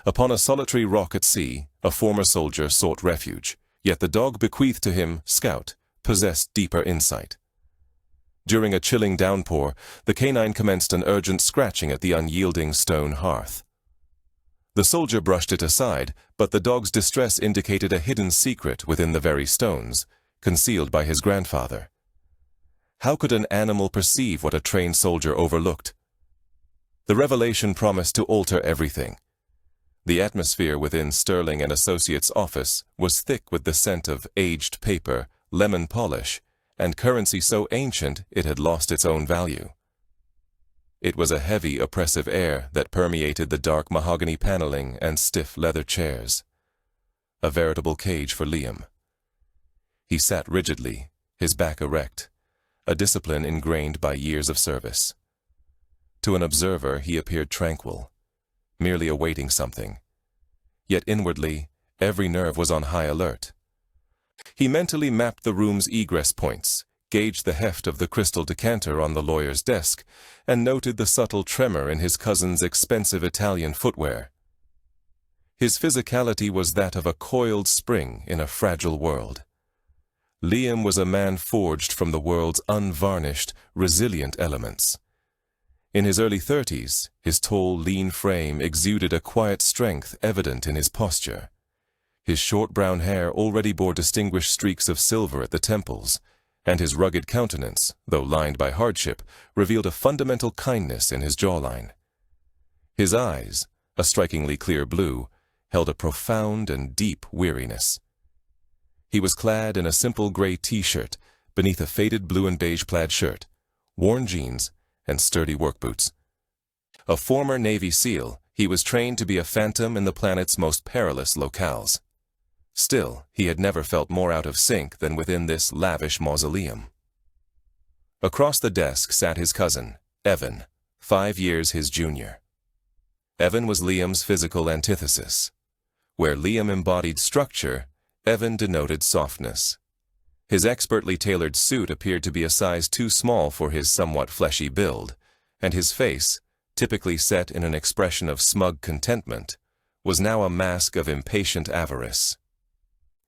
Upon a solitary rock at sea, a former soldier sought refuge, yet the dog bequeathed to him, Scout, possessed deeper insight. During a chilling downpour, the canine commenced an urgent scratching at the unyielding stone hearth. The soldier brushed it aside, but the dog's distress indicated a hidden secret within the very stones, concealed by his grandfather. How could an animal perceive what a trained soldier overlooked? The revelation promised to alter everything. The atmosphere within Sterling and Associates' office was thick with the scent of aged paper, lemon polish, and currency so ancient it had lost its own value. It was a heavy, oppressive air that permeated the dark mahogany paneling and stiff leather chairs. A veritable cage for Liam. He sat rigidly, his back erect, a discipline ingrained by years of service. To an observer, he appeared tranquil, merely awaiting something. Yet inwardly, every nerve was on high alert. He mentally mapped the room's egress points, gauged the heft of the crystal decanter on the lawyer's desk, and noted the subtle tremor in his cousin's expensive Italian footwear. His physicality was that of a coiled spring in a fragile world. Liam was a man forged from the world's unvarnished, resilient elements. In his early 30s, his tall, lean frame exuded a quiet strength evident in his posture. His short brown hair already bore distinguished streaks of silver at the temples, and his rugged countenance, though lined by hardship, revealed a fundamental kindness in his jawline. His eyes, a strikingly clear blue, held a profound and deep weariness. He was clad in a simple gray t-shirt beneath a faded blue and beige plaid shirt, worn jeans, and sturdy work boots. A former Navy SEAL, he was trained to be a phantom in the planet's most perilous locales. Still, he had never felt more out of sync than within this lavish mausoleum. Across the desk sat his cousin, Evan, 5 years his junior. Evan was Liam's physical antithesis. Where Liam embodied structure, Evan denoted softness. His expertly tailored suit appeared to be a size too small for his somewhat fleshy build, and his face, typically set in an expression of smug contentment, was now a mask of impatient avarice.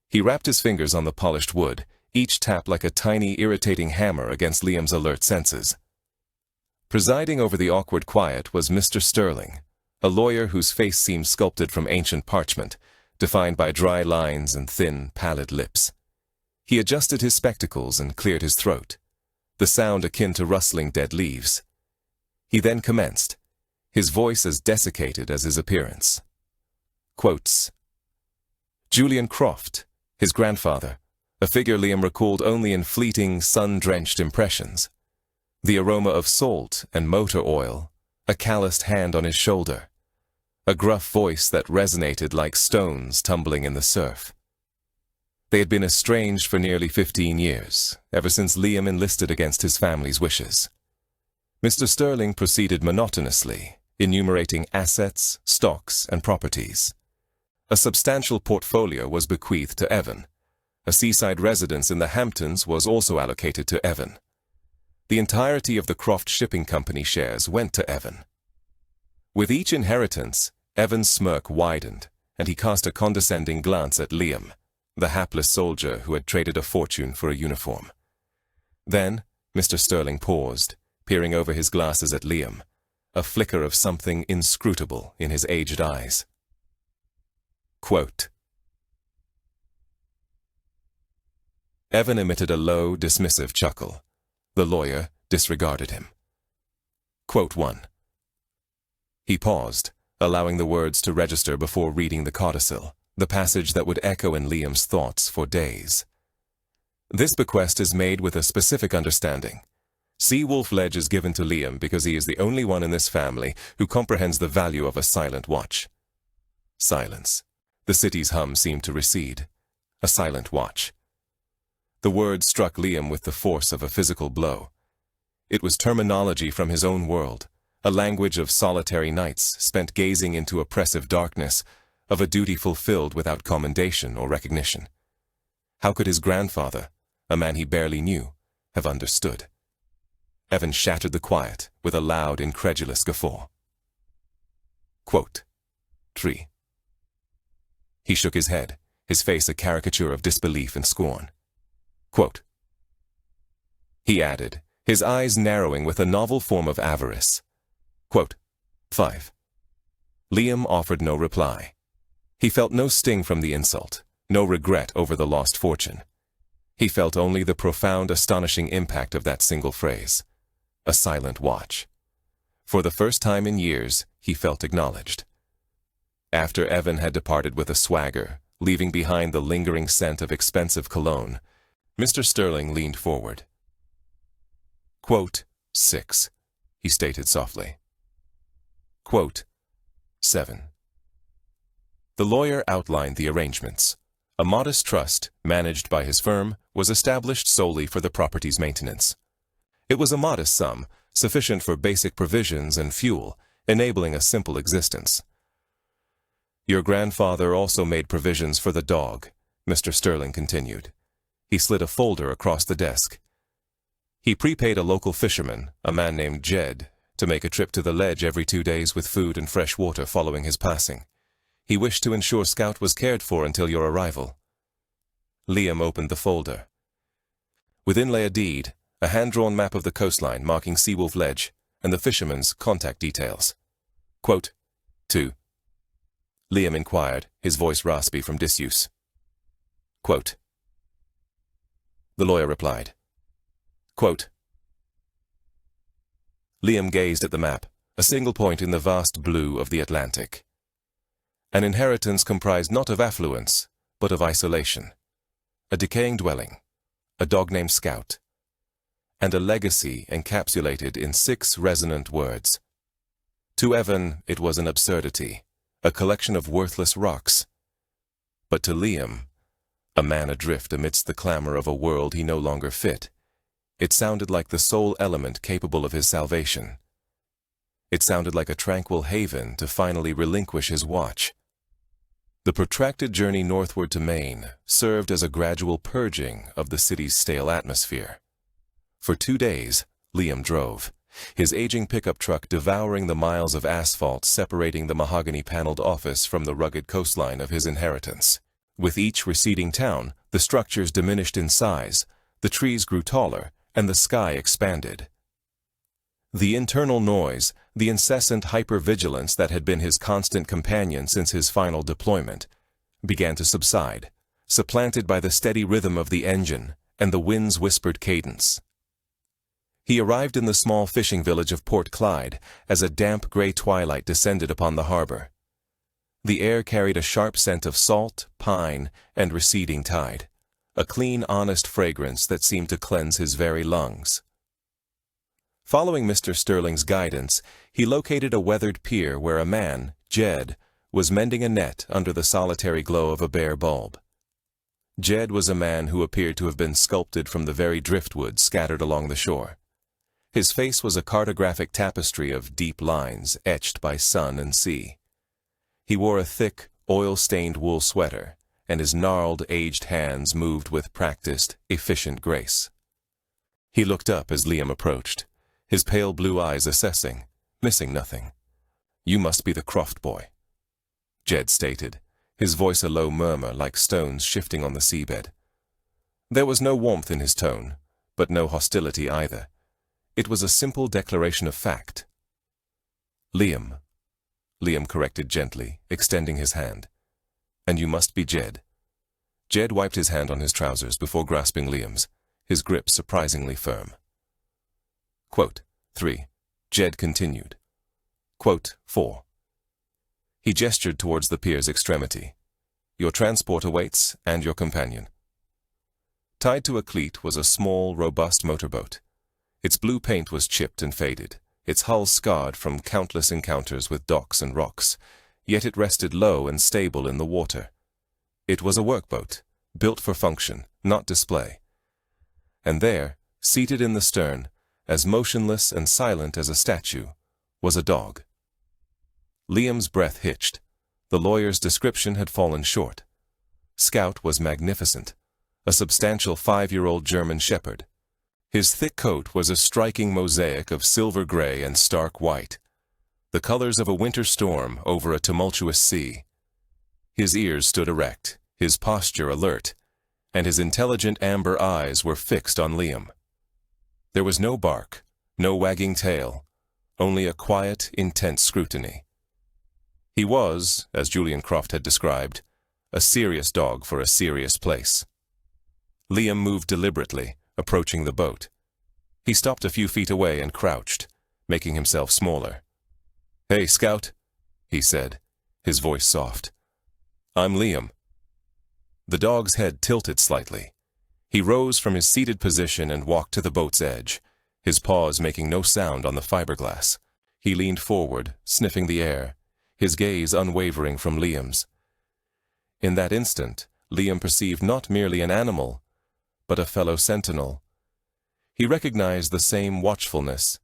He rapped his fingers on the polished wood, each tap like a tiny, irritating hammer against Liam's alert senses. Presiding over the awkward quiet was Mr. Sterling, a lawyer whose face seemed sculpted from ancient parchment, defined by dry lines and thin, pallid lips. He adjusted his spectacles and cleared his throat, the sound akin to rustling dead leaves. He then commenced, his voice as desiccated as his appearance. Quotes. Julian Croft, his grandfather, a figure Liam recalled only in fleeting, sun-drenched impressions. The aroma of salt and motor oil, a calloused hand on his shoulder, a gruff voice that resonated like stones tumbling in the surf. They had been estranged for nearly 15 years, ever since Liam enlisted against his family's wishes. Mr. Sterling proceeded monotonously, enumerating assets, stocks, and properties. A substantial portfolio was bequeathed to Evan. A seaside residence in the Hamptons was also allocated to Evan. The entirety of the Croft Shipping Company shares went to Evan. With each inheritance, Evan's smirk widened, and he cast a condescending glance at Liam, the hapless soldier who had traded a fortune for a uniform. Then, Mr. Sterling paused, peering over his glasses at Liam, a flicker of something inscrutable in his aged eyes. Quote. Evan emitted a low, dismissive chuckle. The lawyer disregarded him. Quote 1. He paused, allowing the words to register before reading the codicil, the passage that would echo in Liam's thoughts for days. This bequest is made with a specific understanding. Seawolf Ledge is given to Liam because he is the only one in this family who comprehends the value of a silent watch. Silence. The city's hum seemed to recede. A silent watch. The word struck Liam with the force of a physical blow. It was terminology from his own world, a language of solitary nights spent gazing into oppressive darkness, of a duty fulfilled without commendation or recognition. How could his grandfather, a man he barely knew, have understood? Evan shattered the quiet with a loud, incredulous guffaw. Quote 3. He shook his head, his face a caricature of disbelief and scorn. Quote, he added, his eyes narrowing with a novel form of avarice. Quote, 5. Liam offered no reply. He felt no sting from the insult, no regret over the lost fortune. He felt only the profound, astonishing impact of that single phrase. A silent watch. For the first time in years, he felt acknowledged. After Evan had departed with a swagger, leaving behind the lingering scent of expensive cologne, Mr. Sterling leaned forward. Quote, 6, he stated softly. Quote, 7. The lawyer outlined the arrangements. A modest trust, managed by his firm, was established solely for the property's maintenance. It was a modest sum, sufficient for basic provisions and fuel, enabling a simple existence. Your grandfather also made provisions for the dog, Mr. Sterling continued. He slid a folder across the desk. He prepaid a local fisherman, a man named Jed, to make a trip to the ledge every 2 days with food and fresh water following his passing. He wished to ensure Scout was cared for until your arrival. Liam opened the folder. Within lay a deed, a hand-drawn map of the coastline marking Seawolf Ledge, and the fisherman's contact details. Quote, 2. Liam inquired, his voice raspy from disuse. Quote. The lawyer replied. Quote. Liam gazed at the map, a single point in the vast blue of the Atlantic. An inheritance comprised not of affluence, but of isolation. A decaying dwelling, a dog named Scout, and a legacy encapsulated in 6 resonant words. To Evan, it was an absurdity, a collection of worthless rocks. But to Liam, a man adrift amidst the clamor of a world he no longer fit, it sounded like the sole element capable of his salvation. It sounded like a tranquil haven to finally relinquish his watch. The protracted journey northward to Maine served as a gradual purging of the city's stale atmosphere. For 2 days, Liam drove, his aging pickup truck devouring the miles of asphalt separating the mahogany-paneled office from the rugged coastline of his inheritance. With each receding town, the structures diminished in size, the trees grew taller, and the sky expanded. The internal noise, the incessant hypervigilance that had been his constant companion since his final deployment, began to subside, supplanted by the steady rhythm of the engine and the wind's whispered cadence. He arrived in the small fishing village of Port Clyde as a damp gray twilight descended upon the harbor. The air carried a sharp scent of salt, pine, and receding tide, a clean, honest fragrance that seemed to cleanse his very lungs. Following Mr. Sterling's guidance, he located a weathered pier where a man, Jed, was mending a net under the solitary glow of a bare bulb. Jed was a man who appeared to have been sculpted from the very driftwood scattered along the shore. His face was a cartographic tapestry of deep lines etched by sun and sea. He wore a thick, oil-stained wool sweater, and his gnarled, aged hands moved with practiced, efficient grace. He looked up as Liam approached, his pale blue eyes assessing, missing nothing. "You must be the Croft boy," Jed stated, his voice a low murmur like stones shifting on the seabed. There was no warmth in his tone, but no hostility either. It was a simple declaration of fact. Liam corrected gently, extending his hand. "And you must be Jed." Jed wiped his hand on his trousers before grasping Liam's, his grip surprisingly firm. Quote, 3. Jed continued. Quote, 4. He gestured towards the pier's extremity. "Your transport awaits, and your companion." Tied to a cleat was a small, robust motorboat. Its blue paint was chipped and faded, its hull scarred from countless encounters with docks and rocks, yet it rested low and stable in the water. It was a workboat, built for function, not display. And there, seated in the stern, as motionless and silent as a statue, was a dog. Liam's breath hitched. The lawyer's description had fallen short. Scout was magnificent, a substantial 5-year-old German shepherd. His thick coat was a striking mosaic of silver gray and stark white, the colors of a winter storm over a tumultuous sea. His ears stood erect, his posture alert, and his intelligent amber eyes were fixed on Liam. There was no bark, no wagging tail, only a quiet, intense scrutiny. He was, as Julian Croft had described, a serious dog for a serious place. Liam moved deliberately, approaching the boat. He stopped a few feet away and crouched, making himself smaller. "Hey, Scout," he said, his voice soft. "I'm Liam." The dog's head tilted slightly. He rose from his seated position and walked to the boat's edge, his paws making no sound on the fiberglass. He leaned forward, sniffing the air, his gaze unwavering from Liam's. In that instant, Liam perceived not merely an animal, but a fellow sentinel. He recognized the same watchfulness,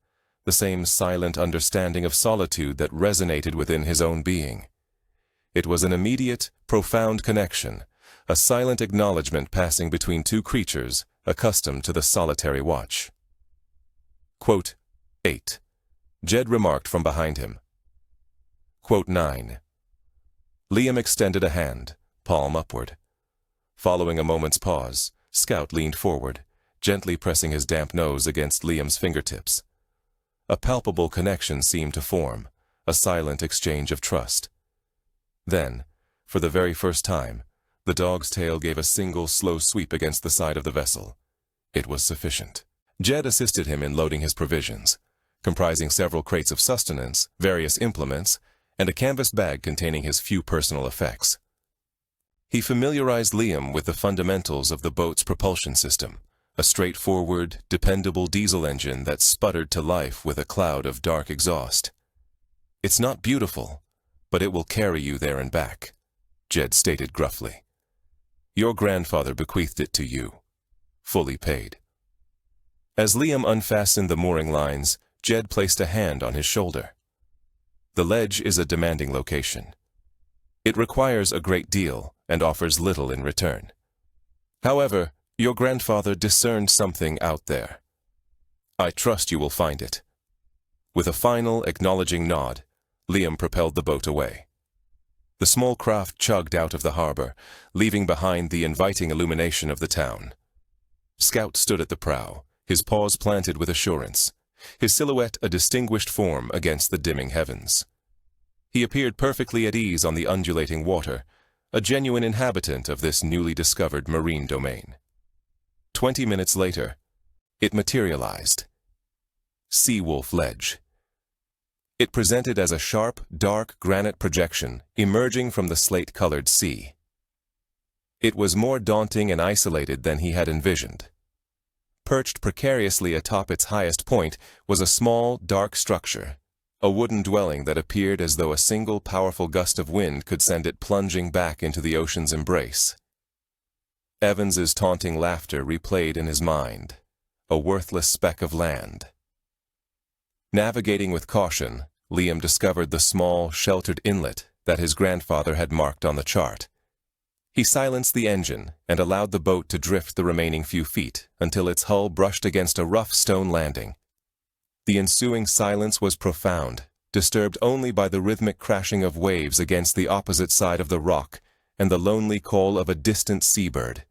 the same silent understanding of solitude that resonated within his own being. It was an immediate, profound connection, a silent acknowledgement passing between two creatures accustomed to the solitary watch. Quote 8. Jed remarked from behind him. Quote 9. Liam extended a hand, palm upward. Following a moment's pause, Scout leaned forward, gently pressing his damp nose against Liam's fingertips. A palpable connection seemed to form, a silent exchange of trust. Then, for the very first time, the dog's tail gave a single slow sweep against the side of the vessel. It was sufficient. Jed assisted him in loading his provisions, comprising several crates of sustenance, various implements, and a canvas bag containing his few personal effects. He familiarized Liam with the fundamentals of the boat's propulsion system, a straightforward, dependable diesel engine that sputtered to life with a cloud of dark exhaust. "It's not beautiful, but it will carry you there and back," Jed stated gruffly. "Your grandfather bequeathed it to you, fully paid." As Liam unfastened the mooring lines, Jed placed a hand on his shoulder. The ledge is a demanding location. It requires a great deal and offers little in return. However, your grandfather discerned something out there. I trust you will find it. With a final, acknowledging nod, Liam propelled the boat away. The small craft chugged out of the harbor, leaving behind the inviting illumination of the town. Scout stood at the prow, his paws planted with assurance, his silhouette a distinguished form against the dimming heavens. He appeared perfectly at ease on the undulating water, a genuine inhabitant of this newly discovered marine domain. 20 minutes later, it materialized. Seawolf Ledge. It presented as a sharp, dark granite projection emerging from the slate-colored sea. It was more daunting and isolated than he had envisioned. Perched precariously atop its highest point was a small, dark structure, a wooden dwelling that appeared as though a single powerful gust of wind could send it plunging back into the ocean's embrace. Evans's taunting laughter replayed in his mind, a worthless speck of land. Navigating with caution, Liam discovered the small, sheltered inlet that his grandfather had marked on the chart. He silenced the engine and allowed the boat to drift the remaining few feet until its hull brushed against a rough stone landing. The ensuing silence was profound, disturbed only by the rhythmic crashing of waves against the opposite side of the rock and the lonely call of a distant seabird.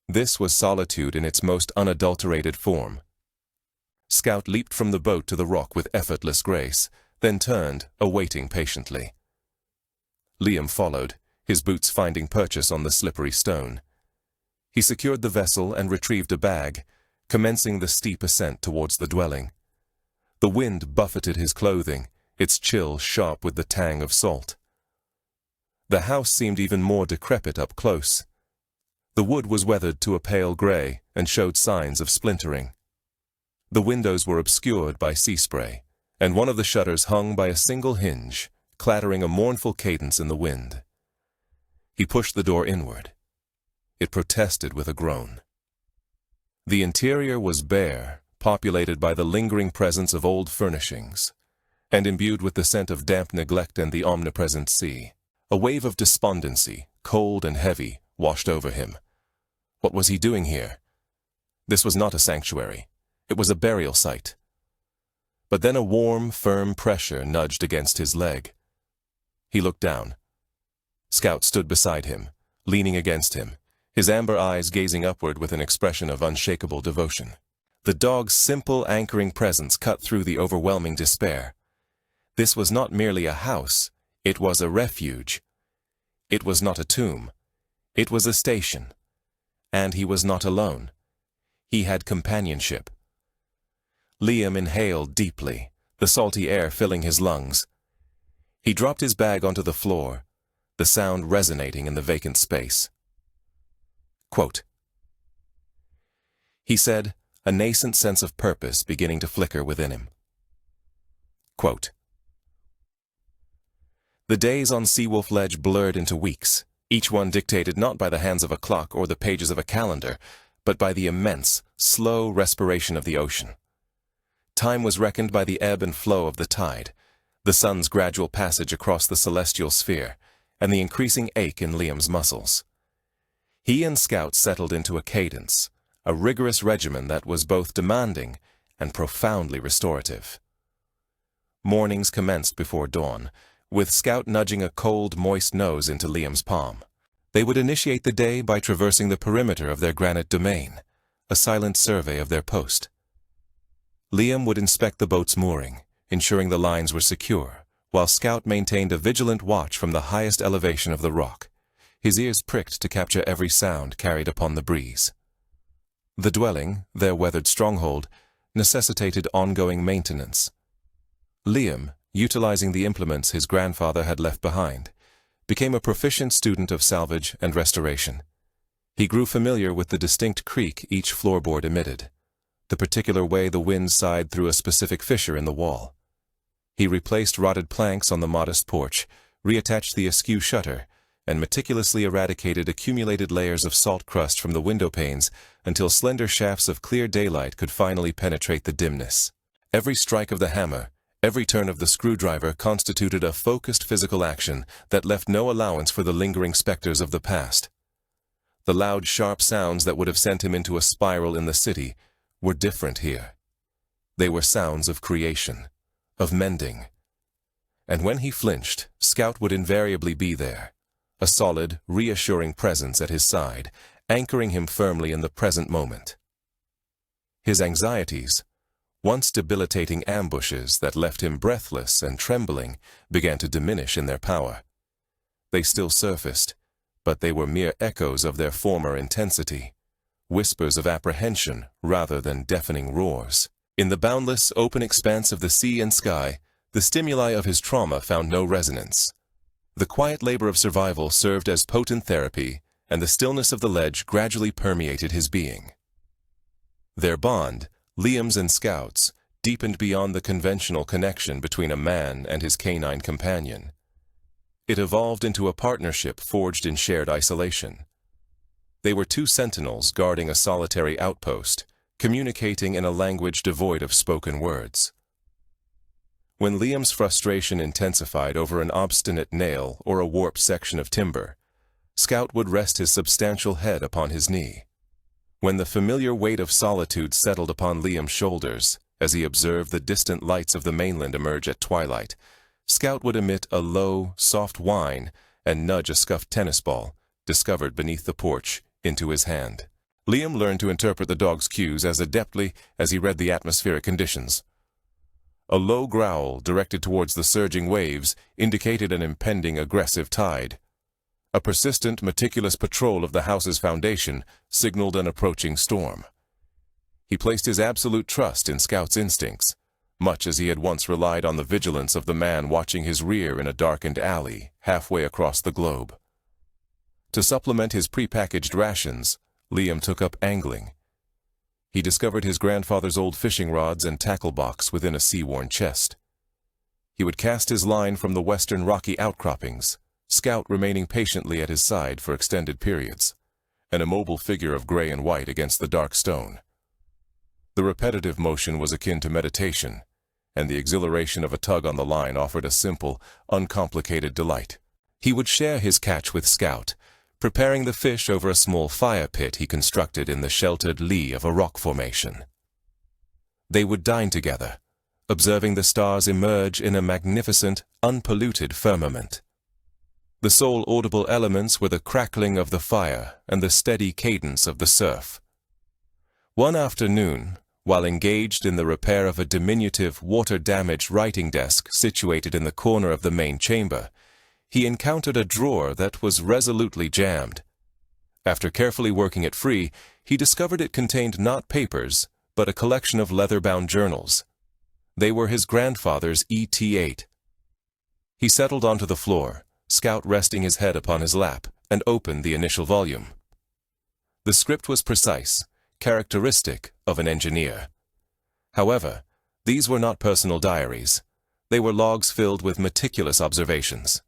This was solitude in its most unadulterated form. Scout leaped from the boat to the rock with effortless grace, then turned, awaiting patiently. Liam followed, his boots finding purchase on the slippery stone. He secured the vessel and retrieved a bag, commencing the steep ascent towards the dwelling. The wind buffeted his clothing, its chill sharp with the tang of salt. The house seemed even more decrepit up close. The wood was weathered to a pale gray and showed signs of splintering. The windows were obscured by sea spray, and one of the shutters hung by a single hinge, clattering a mournful cadence in the wind. He pushed the door inward. It protested with a groan. The interior was bare, populated by the lingering presence of old furnishings, and imbued with the scent of damp neglect and the omnipresent sea. A wave of despondency, cold and heavy, washed over him. What was he doing here? This was not a sanctuary. It was a burial site. But then a warm, firm pressure nudged against his leg. He looked down. Scout stood beside him, leaning against him, his amber eyes gazing upward with an expression of unshakable devotion. The dog's simple, anchoring presence cut through the overwhelming despair. This was not merely a house, it was a refuge. It was not a tomb, it was a station. And he was not alone. He had companionship. Liam inhaled deeply, the salty air filling his lungs. He dropped his bag onto the floor, the sound resonating in the vacant space. Quote, he said, a nascent sense of purpose beginning to flicker within him. Quote, the days on Seawolf Ledge blurred into weeks, each one dictated not by the hands of a clock or the pages of a calendar, but by the immense, slow respiration of the ocean. Time was reckoned by the ebb and flow of the tide, the sun's gradual passage across the celestial sphere, and the increasing ache in Liam's muscles. He and Scout settled into a cadence, a rigorous regimen that was both demanding and profoundly restorative. Mornings commenced before dawn, with Scout nudging a cold, moist nose into Liam's palm. They would initiate the day by traversing the perimeter of their granite domain, a silent survey of their post. Liam would inspect the boat's mooring, ensuring the lines were secure, while Scout maintained a vigilant watch from the highest elevation of the rock, his ears pricked to capture every sound carried upon the breeze. The dwelling, their weathered stronghold, necessitated ongoing maintenance. Liam, utilizing the implements his grandfather had left behind, became a proficient student of salvage and restoration. He grew familiar with the distinct creak each floorboard emitted, the particular way the wind sighed through a specific fissure in the wall. He replaced rotted planks on the modest porch, reattached the askew shutter, and meticulously eradicated accumulated layers of salt crust from the window panes until slender shafts of clear daylight could finally penetrate the dimness. Every strike of the hammer, every turn of the screwdriver constituted a focused physical action that left no allowance for the lingering specters of the past. The loud, sharp sounds that would have sent him into a spiral in the city were different here. They were sounds of creation, of mending. And when he flinched, Scout would invariably be there, a solid, reassuring presence at his side, anchoring him firmly in the present moment. His anxieties, once debilitating ambushes that left him breathless and trembling, began to diminish in their power. They still surfaced, but they were mere echoes of their former intensity, whispers of apprehension rather than deafening roars. In the boundless, open expanse of the sea and sky, the stimuli of his trauma found no resonance. The quiet labor of survival served as potent therapy, and the stillness of the ledge gradually permeated his being. Their bond, Liam's and Scout's, deepened beyond the conventional connection between a man and his canine companion. It evolved into a partnership forged in shared isolation. They were two sentinels guarding a solitary outpost, communicating in a language devoid of spoken words. When Liam's frustration intensified over an obstinate nail or a warped section of timber, Scout would rest his substantial head upon his knee. When the familiar weight of solitude settled upon Liam's shoulders, as he observed the distant lights of the mainland emerge at twilight, Scout would emit a low, soft whine and nudge a scuffed tennis ball, discovered beneath the porch, into his hand. Liam learned to interpret the dog's cues as adeptly as he read the atmospheric conditions. A low growl directed towards the surging waves indicated an impending aggressive tide. A persistent, meticulous patrol of the house's foundation signaled an approaching storm. He placed his absolute trust in Scout's instincts, much as he had once relied on the vigilance of the man watching his rear in a darkened alley halfway across the globe. To supplement his prepackaged rations, Liam took up angling. He discovered his grandfather's old fishing rods and tackle box within a sea-worn chest. He would cast his line from the western rocky outcroppings, Scout remaining patiently at his side for extended periods, an immobile figure of gray and white against the dark stone. The repetitive motion was akin to meditation, and the exhilaration of a tug on the line offered a simple, uncomplicated delight. He would share his catch with Scout, preparing the fish over a small fire pit he constructed in the sheltered lee of a rock formation. They would dine together, observing the stars emerge in a magnificent, unpolluted firmament. The sole audible elements were the crackling of the fire and the steady cadence of the surf. One afternoon, while engaged in the repair of a diminutive, water-damaged writing desk situated in the corner of the main chamber, he encountered a drawer that was resolutely jammed. After carefully working it free, he discovered it contained not papers, but a collection of leather-bound journals. They were his grandfather's ET8. He settled onto the floor, Scout resting his head upon his lap, and opened the initial volume. The script was precise, characteristic of an engineer. However, these were not personal diaries. They were logs filled with meticulous observations.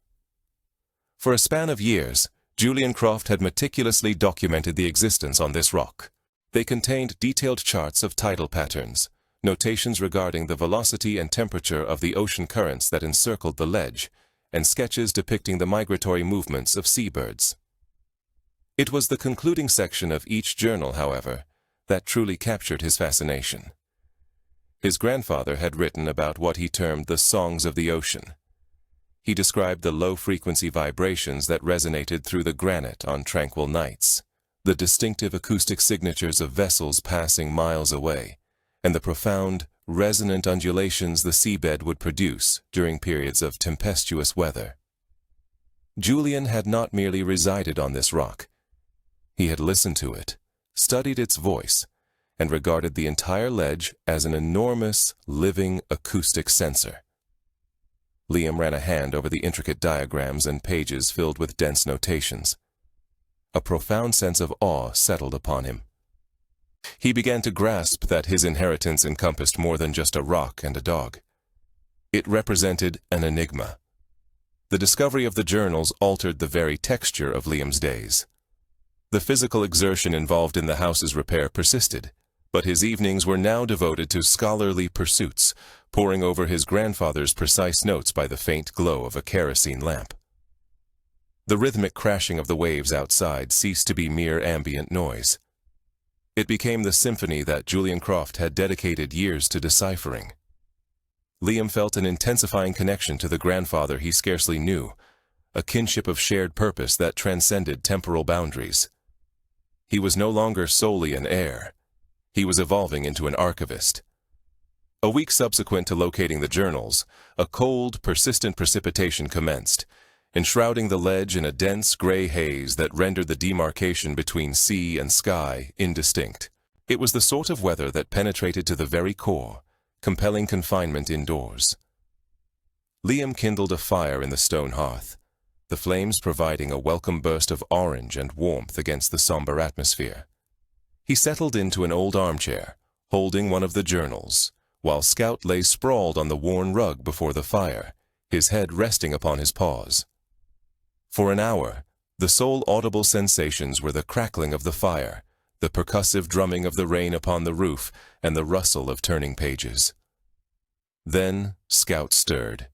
For a span of years, Julian Croft had meticulously documented the existence on this rock. They contained detailed charts of tidal patterns, notations regarding the velocity and temperature of the ocean currents that encircled the ledge, and sketches depicting the migratory movements of seabirds. It was the concluding section of each journal, however, that truly captured his fascination. His grandfather had written about what he termed the songs of the ocean. He described the low-frequency vibrations that resonated through the granite on tranquil nights, the distinctive acoustic signatures of vessels passing miles away, and the profound, resonant undulations the seabed would produce during periods of tempestuous weather. Julian had not merely resided on this rock. He had listened to it, studied its voice, and regarded the entire ledge as an enormous, living acoustic sensor. Liam ran a hand over the intricate diagrams and pages filled with dense notations. A profound sense of awe settled upon him. He began to grasp that his inheritance encompassed more than just a rock and a dog. It represented an enigma. The discovery of the journals altered the very texture of Liam's days. The physical exertion involved in the house's repair persisted, but his evenings were now devoted to scholarly pursuits, poring over his grandfather's precise notes by the faint glow of a kerosene lamp. The rhythmic crashing of the waves outside ceased to be mere ambient noise. It became the symphony that Julian Croft had dedicated years to deciphering. Liam felt an intensifying connection to the grandfather he scarcely knew, a kinship of shared purpose that transcended temporal boundaries. He was no longer solely an heir. He was evolving into an archivist. A week subsequent to locating the journals, a cold, persistent precipitation commenced, enshrouding the ledge in a dense gray haze that rendered the demarcation between sea and sky indistinct. It was the sort of weather that penetrated to the very core, compelling confinement indoors. Liam kindled a fire in the stone hearth, the flames providing a welcome burst of orange and warmth against the somber atmosphere. He settled into an old armchair, holding one of the journals, while Scout lay sprawled on the worn rug before the fire, his head resting upon his paws. For an hour, the sole audible sensations were the crackling of the fire, the percussive drumming of the rain upon the roof, and the rustle of turning pages. Then Scout stirred.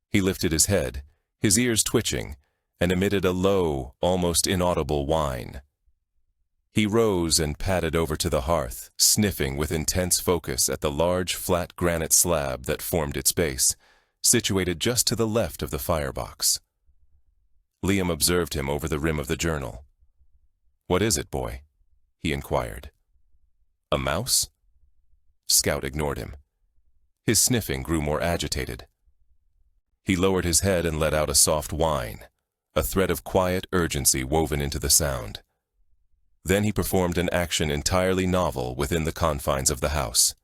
He lifted his head, his ears twitching, and emitted a low, almost inaudible whine. He rose and padded over to the hearth, sniffing with intense focus at the large, flat granite slab that formed its base, situated just to the left of the firebox. Liam observed him over the rim of the journal. "What is it, boy?" he inquired. "A mouse?" Scout ignored him. His sniffing grew more agitated. He lowered his head and let out a soft whine, a thread of quiet urgency woven into the sound. Then he performed an action entirely novel within the confines of the house.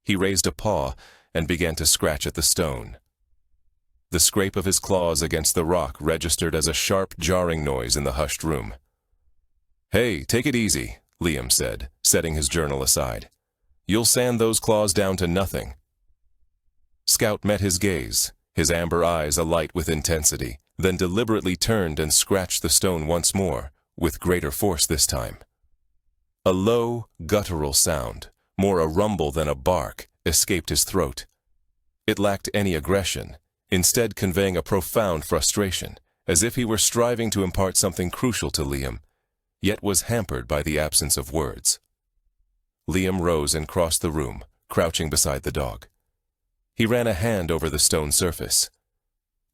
He raised a paw and began to scratch at the stone. The scrape of his claws against the rock registered as a sharp, jarring noise in the hushed room. "Hey, take it easy," Liam said, setting his journal aside. "You'll sand those claws down to nothing." Scout met his gaze, his amber eyes alight with intensity, then deliberately turned and scratched the stone once more, with greater force this time. A low, guttural sound, more a rumble than a bark, escaped his throat. It lacked any aggression, instead conveying a profound frustration, as if he were striving to impart something crucial to Liam, yet was hampered by the absence of words. Liam rose and crossed the room, crouching beside the dog. He ran a hand over the stone surface.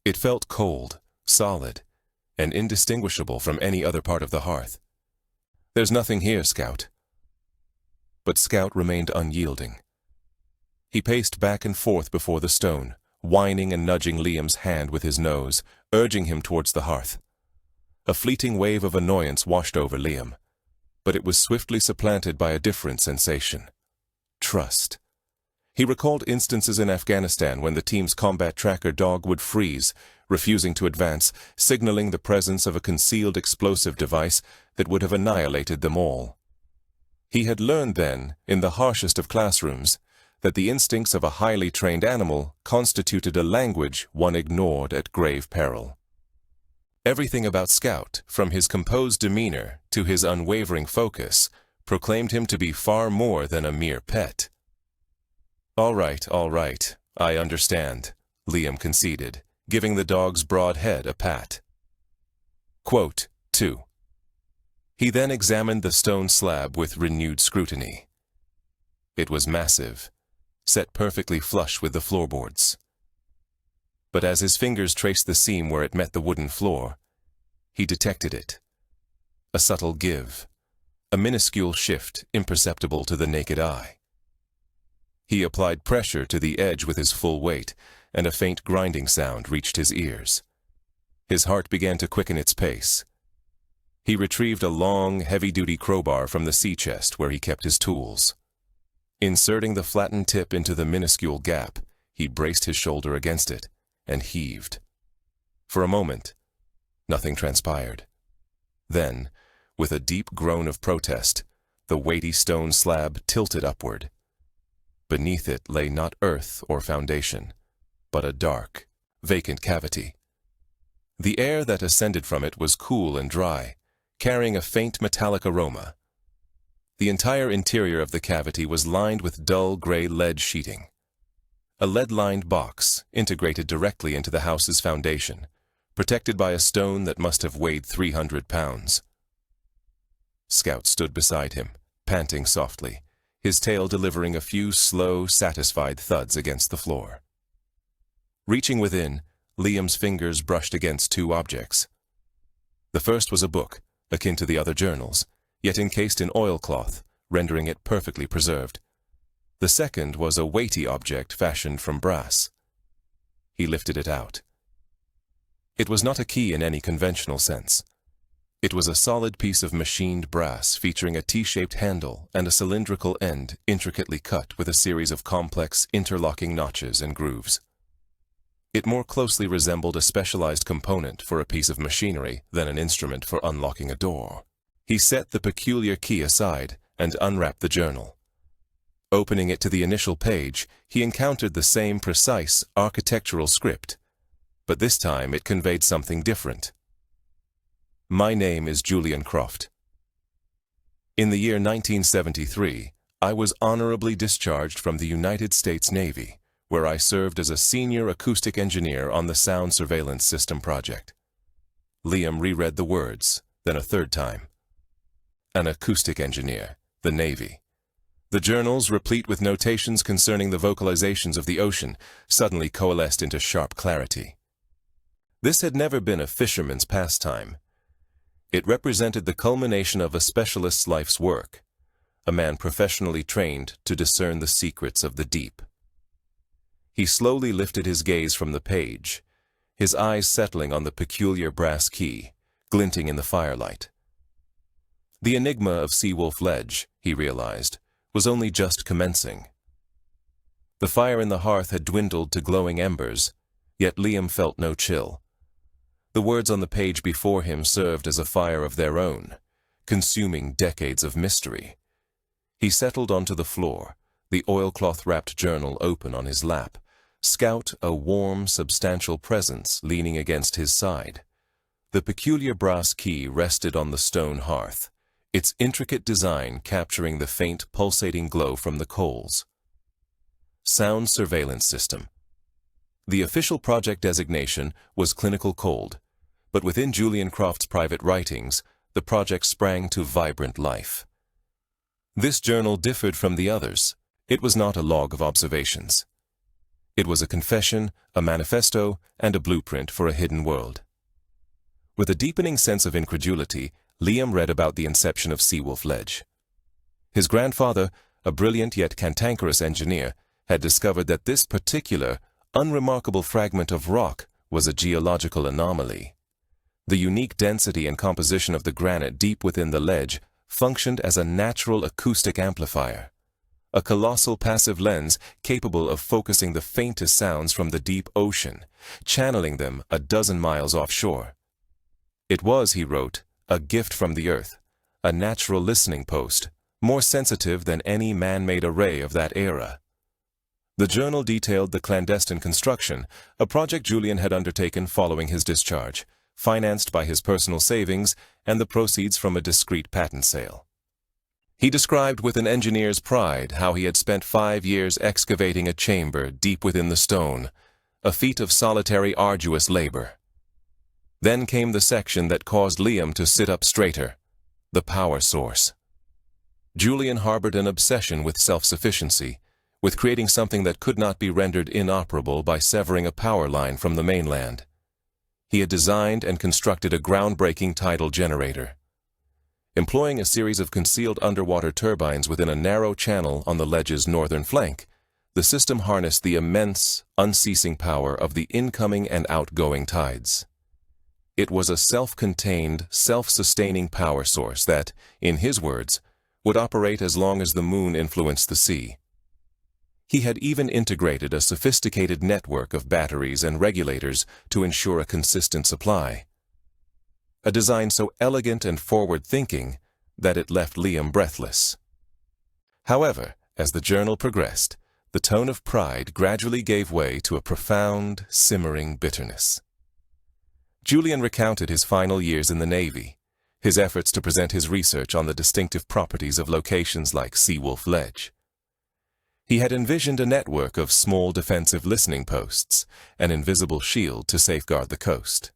It felt cold, solid, and indistinguishable from any other part of the hearth. "There's nothing here, Scout." But Scout remained unyielding. He paced back and forth before the stone, whining and nudging Liam's hand with his nose, urging him towards the hearth. A fleeting wave of annoyance washed over Liam, but it was swiftly supplanted by a different sensation: trust. He recalled instances in Afghanistan when the team's combat tracker dog would freeze, refusing to advance, signaling the presence of a concealed explosive device that would have annihilated them all. He had learned then, in the harshest of classrooms, that the instincts of a highly trained animal constituted a language one ignored at grave peril. Everything about Scout, from his composed demeanor to his unwavering focus, proclaimed him to be far more than a mere pet. All right, I understand," Liam conceded, giving the dog's broad head a pat. Quote 2. He then examined the stone slab with renewed scrutiny. It was massive, set perfectly flush with the floorboards. But as his fingers traced the seam where it met the wooden floor, he detected it. A subtle give, a minuscule shift imperceptible to the naked eye. He applied pressure to the edge with his full weight, and a faint grinding sound reached his ears. His heart began to quicken its pace. He retrieved a long, heavy-duty crowbar from the sea chest where he kept his tools. Inserting the flattened tip into the minuscule gap, he braced his shoulder against it and heaved. For a moment, nothing transpired. Then, with a deep groan of protest, the weighty stone slab tilted upward. Beneath it lay not earth or foundation, but a dark, vacant cavity. The air that ascended from it was cool and dry, carrying a faint metallic aroma. The entire interior of the cavity was lined with dull gray lead sheeting. A lead-lined box integrated directly into the house's foundation, protected by a stone that must have weighed 300 pounds. Scout stood beside him, panting softly, his tail delivering a few slow, satisfied thuds against the floor. Reaching within, Liam's fingers brushed against two objects. The first was a book, akin to the other journals, yet encased in oilcloth, rendering it perfectly preserved. The second was a weighty object fashioned from brass. He lifted it out. It was not a key in any conventional sense. It was a solid piece of machined brass featuring a T-shaped handle and a cylindrical end intricately cut with a series of complex interlocking notches and grooves. It more closely resembled a specialized component for a piece of machinery than an instrument for unlocking a door. He set the peculiar key aside and unwrapped the journal. Opening it to the initial page, he encountered the same precise architectural script, but this time it conveyed something different. My name is Julian Croft. In the year 1973, I was honorably discharged from the United States Navy, where I served as a senior acoustic engineer on the Sound Surveillance System project. Liam reread the words, then a third time. An acoustic engineer, the Navy. The journals, replete with notations concerning the vocalizations of the ocean, suddenly coalesced into sharp clarity. This had never been a fisherman's pastime. It represented the culmination of a specialist's life's work, a man professionally trained to discern the secrets of the deep. He slowly lifted his gaze from the page, his eyes settling on the peculiar brass key, glinting in the firelight. The enigma of Seawolf Ledge, he realized, was only just commencing. The fire in the hearth had dwindled to glowing embers, yet Liam felt no chill. The words on the page before him served as a fire of their own, consuming decades of mystery. He settled onto the floor, the oilcloth-wrapped journal open on his lap, Scout a warm, substantial presence leaning against his side. The peculiar brass key rested on the stone hearth, its intricate design capturing the faint, pulsating glow from the coals. Sound Surveillance System. The official project designation was Clinical Cold, but within Julian Croft's private writings, the project sprang to vibrant life. This journal differed from the others. It was not a log of observations. It was a confession, a manifesto, and a blueprint for a hidden world. With a deepening sense of incredulity, Liam read about the inception of Seawolf Ledge. His grandfather, a brilliant yet cantankerous engineer, had discovered that this particular, unremarkable fragment of rock was a geological anomaly. The unique density and composition of the granite deep within the ledge functioned as a natural acoustic amplifier, a colossal passive lens capable of focusing the faintest sounds from the deep ocean, channeling them a dozen miles offshore. It was, he wrote, a gift from the earth, a natural listening post, more sensitive than any man-made array of that era. The journal detailed the clandestine construction, a project Julian had undertaken following his discharge, financed by his personal savings and the proceeds from a discreet patent sale. He described with an engineer's pride how he had spent 5 years excavating a chamber deep within the stone, a feat of solitary, arduous labor. Then came the section that caused Liam to sit up straighter, the power source. Julian harbored an obsession with self-sufficiency, with creating something that could not be rendered inoperable by severing a power line from the mainland. He had designed and constructed a groundbreaking tidal generator. Employing a series of concealed underwater turbines within a narrow channel on the ledge's northern flank, the system harnessed the immense, unceasing power of the incoming and outgoing tides. It was a self-contained, self-sustaining power source that, in his words, would operate as long as the moon influenced the sea. He had even integrated a sophisticated network of batteries and regulators to ensure a consistent supply. A design so elegant and forward-thinking that it left Liam breathless. However, as the journal progressed, the tone of pride gradually gave way to a profound, simmering bitterness. Julian recounted his final years in the Navy, his efforts to present his research on the distinctive properties of locations like Seawolf Ledge. He had envisioned a network of small defensive listening posts, an invisible shield to safeguard the coast.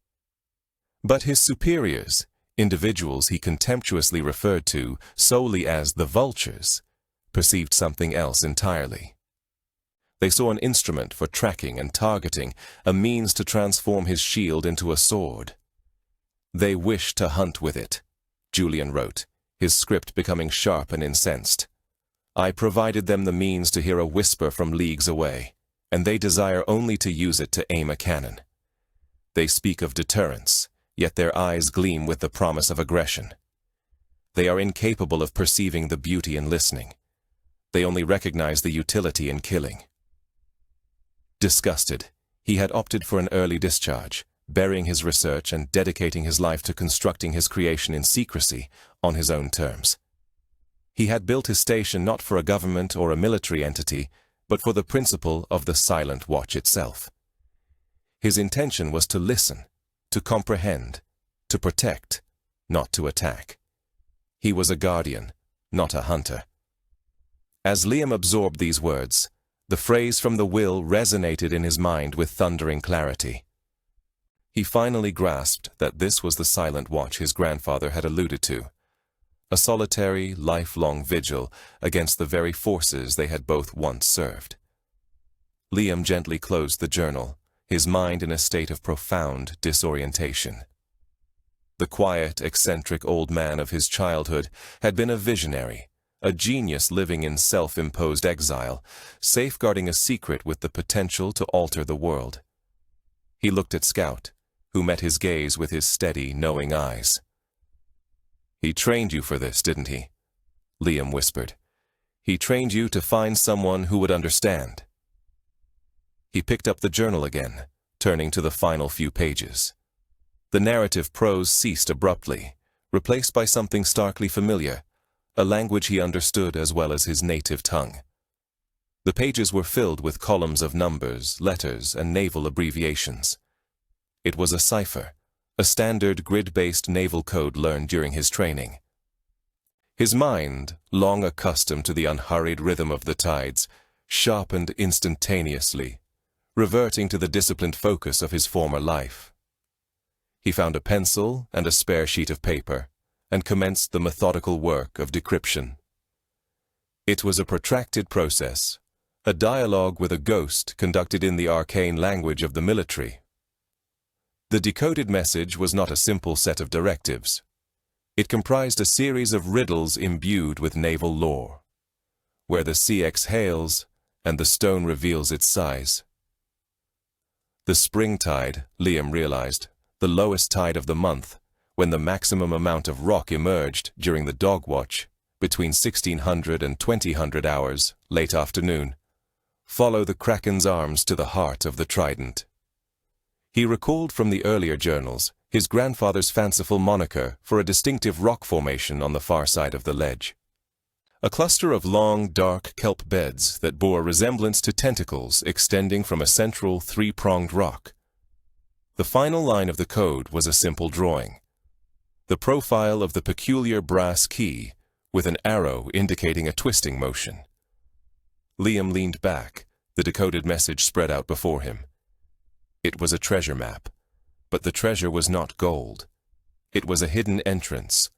But his superiors, individuals he contemptuously referred to solely as the vultures, perceived something else entirely. They saw an instrument for tracking and targeting, a means to transform his shield into a sword. They wished to hunt with it, Julian wrote, his script becoming sharp and incensed. I provided them the means to hear a whisper from leagues away, and they desire only to use it to aim a cannon. They speak of deterrence, yet their eyes gleam with the promise of aggression. They are incapable of perceiving the beauty in listening. They only recognize the utility in killing. Disgusted, he had opted for an early discharge, burying his research and dedicating his life to constructing his creation in secrecy, on his own terms. He had built his station not for a government or a military entity, but for the principle of the silent watch itself. His intention was to listen, to comprehend, to protect, not to attack. He was a guardian, not a hunter. As Liam absorbed these words, the phrase from the will resonated in his mind with thundering clarity. He finally grasped that this was the silent watch his grandfather had alluded to, a solitary, lifelong vigil against the very forces they had both once served. Liam gently closed the journal, his mind in a state of profound disorientation. The quiet, eccentric old man of his childhood had been a visionary, a genius living in self-imposed exile, safeguarding a secret with the potential to alter the world. He looked at Scout, who met his gaze with his steady, knowing eyes. He trained you for this, didn't he? Liam whispered. He trained you to find someone who would understand. He picked up the journal again, turning to the final few pages. The narrative prose ceased abruptly, replaced by something starkly familiar, a language he understood as well as his native tongue. The pages were filled with columns of numbers, letters, and naval abbreviations. It was a cipher, a standard grid-based naval code learned during his training. His mind, long accustomed to the unhurried rhythm of the tides, sharpened instantaneously, reverting to the disciplined focus of his former life. He found a pencil and a spare sheet of paper, and commenced the methodical work of decryption. It was a protracted process, a dialogue with a ghost conducted in the arcane language of the military. The decoded message was not a simple set of directives. It comprised a series of riddles imbued with naval lore, where the sea exhales and the stone reveals its size. The spring tide, Liam realized, the lowest tide of the month, when the maximum amount of rock emerged during the dog watch, between 1600 and 2000 hours, late afternoon. Follow the Kraken's arms to the heart of the trident. He recalled from the earlier journals his grandfather's fanciful moniker for a distinctive rock formation on the far side of the ledge. A cluster of long, dark kelp beds that bore a resemblance to tentacles extending from a central three-pronged rock. The final line of the code was a simple drawing. The profile of the peculiar brass key, with an arrow indicating a twisting motion. Liam leaned back, the decoded message spread out before him. It was a treasure map, but the treasure was not gold. It was a hidden entrance,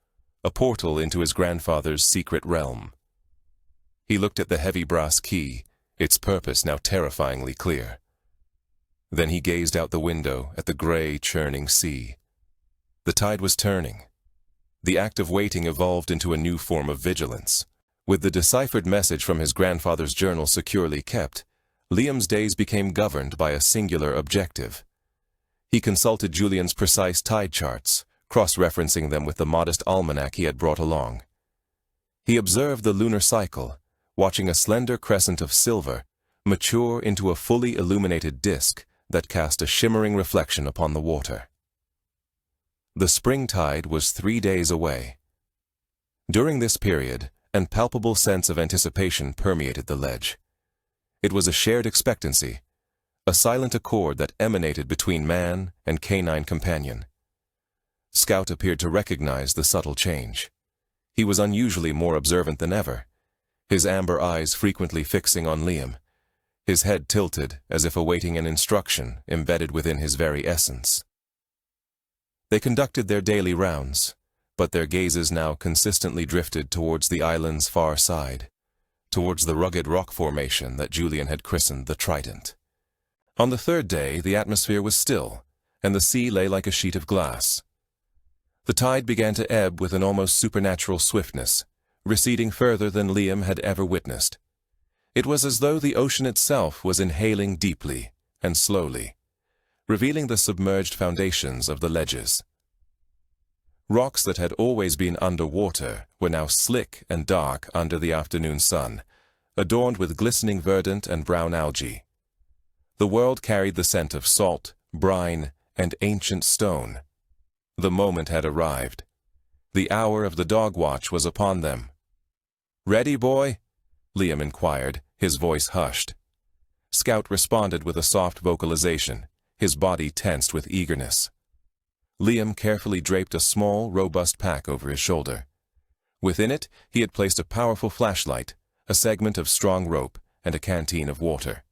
a portal into his grandfather's secret realm. He looked at the heavy brass key, its purpose now terrifyingly clear. Then he gazed out the window at the gray, churning sea. The tide was turning. The act of waiting evolved into a new form of vigilance. With the deciphered message from his grandfather's journal securely kept, Liam's days became governed by a singular objective. He consulted Julian's precise tide charts, cross-referencing them with the modest almanac he had brought along. He observed the lunar cycle, watching a slender crescent of silver mature into a fully illuminated disk that cast a shimmering reflection upon the water. The spring tide was 3 days away. During this period, an palpable sense of anticipation permeated the ledge. It was a shared expectancy, a silent accord that emanated between man and canine companion. Scout appeared to recognize the subtle change. He was unusually more observant than ever, his amber eyes frequently fixing on Liam, his head tilted as if awaiting an instruction embedded within his very essence. They conducted their daily rounds, but their gazes now consistently drifted towards the island's far side, towards the rugged rock formation that Julian had christened the Trident. On the third day, the atmosphere was still, and the sea lay like a sheet of glass. The tide began to ebb with an almost supernatural swiftness, receding further than Liam had ever witnessed. It was as though the ocean itself was inhaling deeply and slowly, revealing the submerged foundations of the ledges. Rocks that had always been underwater were now slick and dark under the afternoon sun, adorned with glistening verdant and brown algae. The world carried the scent of salt, brine, and ancient stone. The moment had arrived. The hour of the dog watch was upon them. "Ready, boy?" Liam inquired, his voice hushed. Scout responded with a soft vocalization, his body tensed with eagerness. Liam carefully draped a small, robust pack over his shoulder. Within it, he had placed a powerful flashlight, a segment of strong rope, and a canteen of water.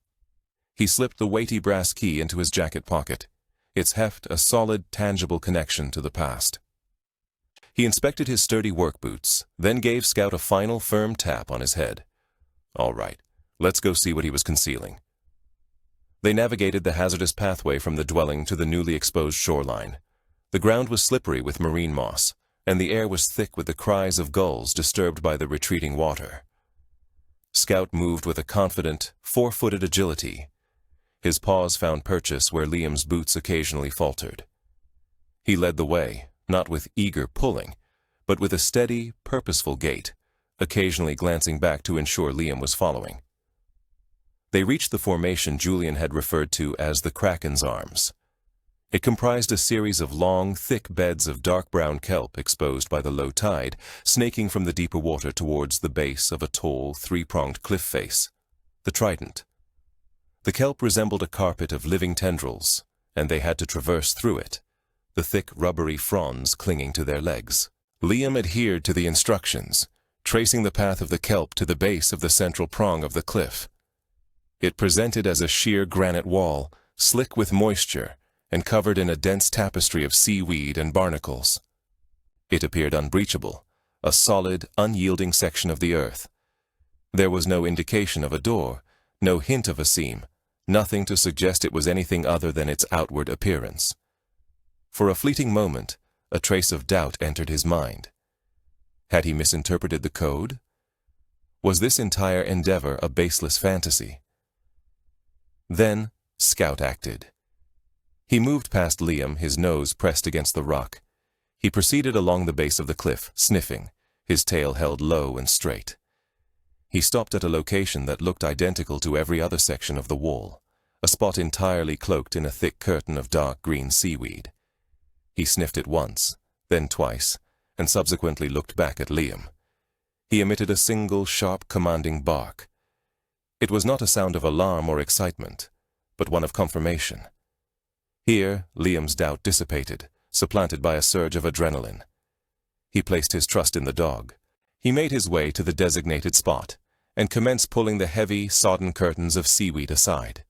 He slipped the weighty brass key into his jacket pocket, its heft a solid, tangible connection to the past. He inspected his sturdy work boots, then gave Scout a final firm tap on his head. "All right, let's go see what he was concealing." They navigated the hazardous pathway from the dwelling to the newly exposed shoreline. The ground was slippery with marine moss, and the air was thick with the cries of gulls disturbed by the retreating water. Scout moved with a confident, four-footed agility. His paws found purchase where Liam's boots occasionally faltered. He led the way, not with eager pulling, but with a steady, purposeful gait, occasionally glancing back to ensure Liam was following. They reached the formation Julian had referred to as the Kraken's arms. It comprised a series of long, thick beds of dark brown kelp exposed by the low tide, snaking from the deeper water towards the base of a tall, three-pronged cliff face, the Trident. The kelp resembled a carpet of living tendrils, and they had to traverse through it, the thick, rubbery fronds clinging to their legs. Liam adhered to the instructions, tracing the path of the kelp to the base of the central prong of the cliff. It presented as a sheer granite wall, slick with moisture, and covered in a dense tapestry of seaweed and barnacles. It appeared unbreachable, a solid, unyielding section of the earth. There was no indication of a door, no hint of a seam, nothing to suggest it was anything other than its outward appearance. For a fleeting moment, a trace of doubt entered his mind. Had he misinterpreted the code? Was this entire endeavor a baseless fantasy? Then, Scout acted. He moved past Liam, his nose pressed against the rock. He proceeded along the base of the cliff, sniffing, his tail held low and straight. He stopped at a location that looked identical to every other section of the wall, a spot entirely cloaked in a thick curtain of dark green seaweed. He sniffed it once, then twice, and subsequently looked back at Liam. He emitted a single, sharp, commanding bark. It was not a sound of alarm or excitement, but one of confirmation. Here, Liam's doubt dissipated, supplanted by a surge of adrenaline. He placed his trust in the dog. He made his way to the designated spot and commenced pulling the heavy, sodden curtains of seaweed aside.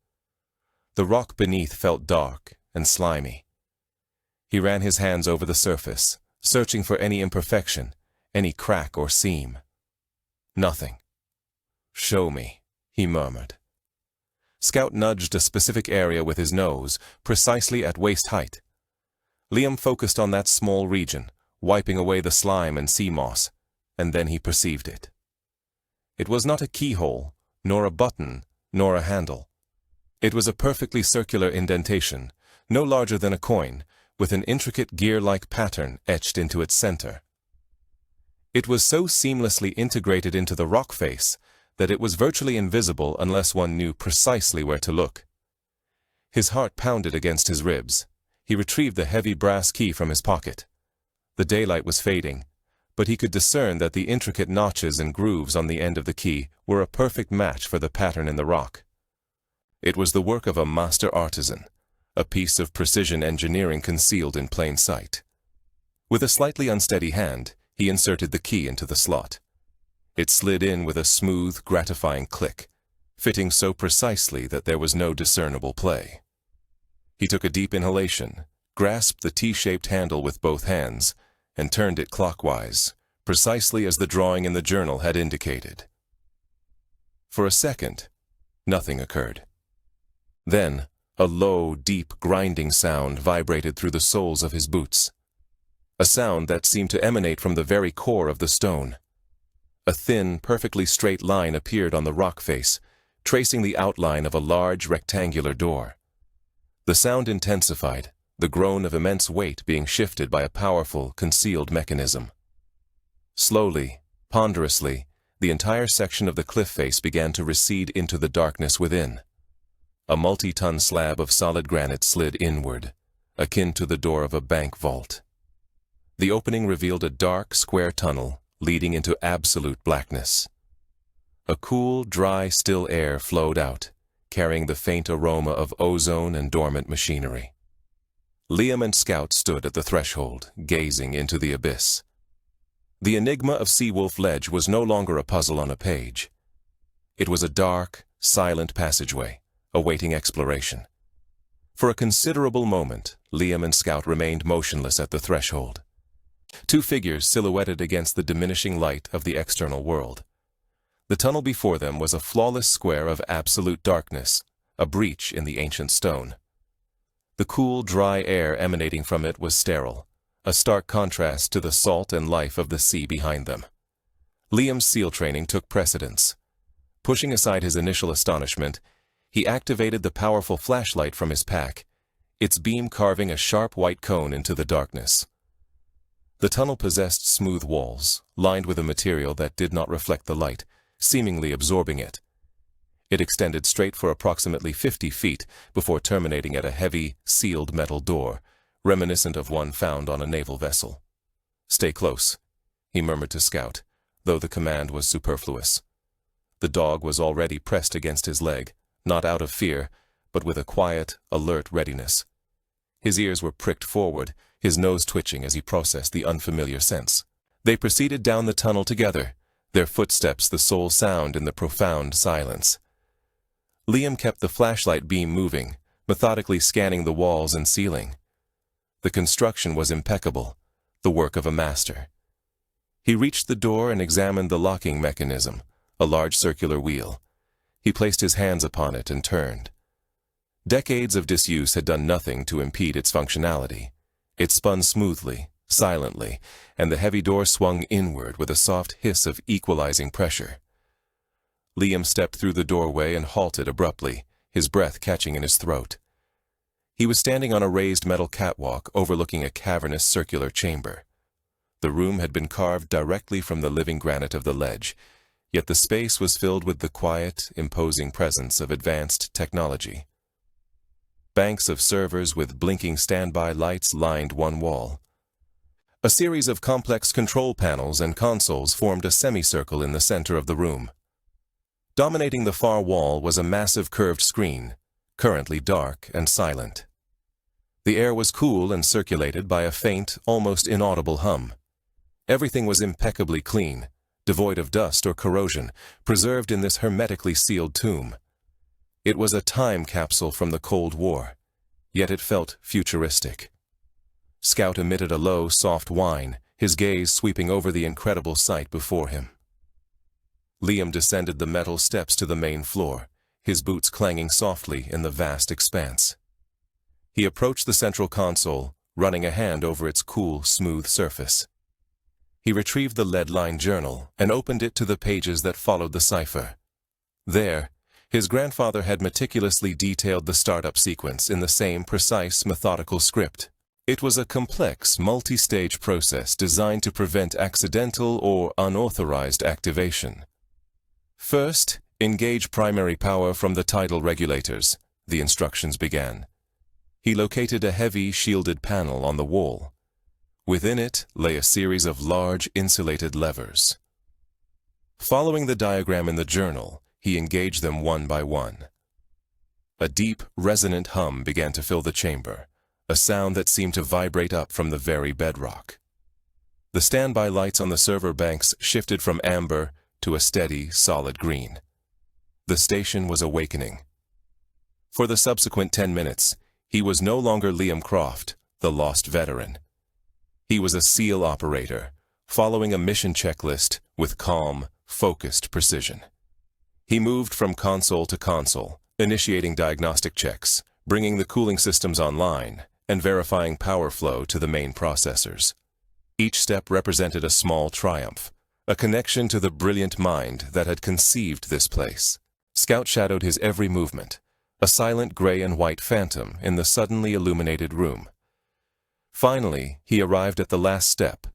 The rock beneath felt dark and slimy. He ran his hands over the surface, searching for any imperfection, any crack or seam. Nothing. "Show me," he murmured. Scout nudged a specific area with his nose, precisely at waist height. Liam focused on that small region, wiping away the slime and sea moss, and then he perceived it. It was not a keyhole, nor a button, nor a handle. It was a perfectly circular indentation, no larger than a coin, with an intricate gear-like pattern etched into its center. It was so seamlessly integrated into the rock face that it was virtually invisible unless one knew precisely where to look. His heart pounded against his ribs. He retrieved the heavy brass key from his pocket. The daylight was fading, but he could discern that the intricate notches and grooves on the end of the key were a perfect match for the pattern in the rock. It was the work of a master artisan, a piece of precision engineering concealed in plain sight. With a slightly unsteady hand, he inserted the key into the slot. It slid in with a smooth, gratifying click, fitting so precisely that there was no discernible play. He took a deep inhalation, grasped the T-shaped handle with both hands, and turned it clockwise, precisely as the drawing in the journal had indicated. For a second, nothing occurred. Then, a low, deep, grinding sound vibrated through the soles of his boots. A sound that seemed to emanate from the very core of the stone. A thin, perfectly straight line appeared on the rock face, tracing the outline of a large, rectangular door. The sound intensified, the groan of immense weight being shifted by a powerful, concealed mechanism. Slowly, ponderously, the entire section of the cliff face began to recede into the darkness within. A multi-ton slab of solid granite slid inward, akin to the door of a bank vault. The opening revealed a dark, square tunnel leading into absolute blackness. A cool, dry, still air flowed out, carrying the faint aroma of ozone and dormant machinery. Liam and Scout stood at the threshold, gazing into the abyss. The enigma of Seawolf Ledge was no longer a puzzle on a page. It was a dark, silent passageway, awaiting exploration. For a considerable moment, Liam and Scout remained motionless at the threshold. Two figures silhouetted against the diminishing light of the external world. The tunnel before them was a flawless square of absolute darkness, a breach in the ancient stone. The cool, dry air emanating from it was sterile, a stark contrast to the salt and life of the sea behind them. Liam's SEAL training took precedence. Pushing aside his initial astonishment, he activated the powerful flashlight from his pack, its beam carving a sharp white cone into the darkness. The tunnel possessed smooth walls, lined with a material that did not reflect the light, seemingly absorbing it. It extended straight for approximately 50 feet before terminating at a heavy, sealed metal door, reminiscent of one found on a naval vessel. "Stay close," he murmured to Scout, though the command was superfluous. The dog was already pressed against his leg, not out of fear, but with a quiet, alert readiness. His ears were pricked forward, his nose twitching as he processed the unfamiliar sense. They proceeded down the tunnel together, their footsteps the sole sound in the profound silence. Liam kept the flashlight beam moving, methodically scanning the walls and ceiling. The construction was impeccable, the work of a master. He reached the door and examined the locking mechanism, a large circular wheel. He placed his hands upon it and turned. Decades of disuse had done nothing to impede its functionality. It spun smoothly, silently, and the heavy door swung inward with a soft hiss of equalizing pressure. Liam stepped through the doorway and halted abruptly, his breath catching in his throat. He was standing on a raised metal catwalk overlooking a cavernous circular chamber. The room had been carved directly from the living granite of the ledge, yet the space was filled with the quiet, imposing presence of advanced technology. Banks of servers with blinking standby lights lined one wall. A series of complex control panels and consoles formed a semicircle in the center of the room. Dominating the far wall was a massive curved screen, currently dark and silent. The air was cool and circulated by a faint, almost inaudible hum. Everything was impeccably clean, devoid of dust or corrosion, preserved in this hermetically sealed tomb. It was a time capsule from the Cold War, yet it felt futuristic. Scout emitted a low, soft whine, his gaze sweeping over the incredible sight before him. Liam descended the metal steps to the main floor, his boots clanging softly in the vast expanse. He approached the central console, running a hand over its cool, smooth surface. He retrieved the lead-lined journal and opened it to the pages that followed the cipher. There, his grandfather had meticulously detailed the startup sequence in the same precise, methodical script. It was a complex, multi-stage process designed to prevent accidental or unauthorized activation. First, engage primary power from the tidal regulators, the instructions began. He located a heavy, shielded panel on the wall. Within it lay a series of large, insulated levers. Following the diagram in the journal, he engaged them one by one. A deep, resonant hum began to fill the chamber, a sound that seemed to vibrate up from the very bedrock. The standby lights on the server banks shifted from amber to a steady, solid green. The station was awakening. For the subsequent 10 minutes, he was no longer Liam Croft, the lost veteran. He was a SEAL operator, following a mission checklist with calm, focused precision. He moved from console to console, initiating diagnostic checks, bringing the cooling systems online, and verifying power flow to the main processors. Each step represented a small triumph, a connection to the brilliant mind that had conceived this place. Scout shadowed his every movement, a silent gray and white phantom in the suddenly illuminated room. Finally, he arrived at the last step,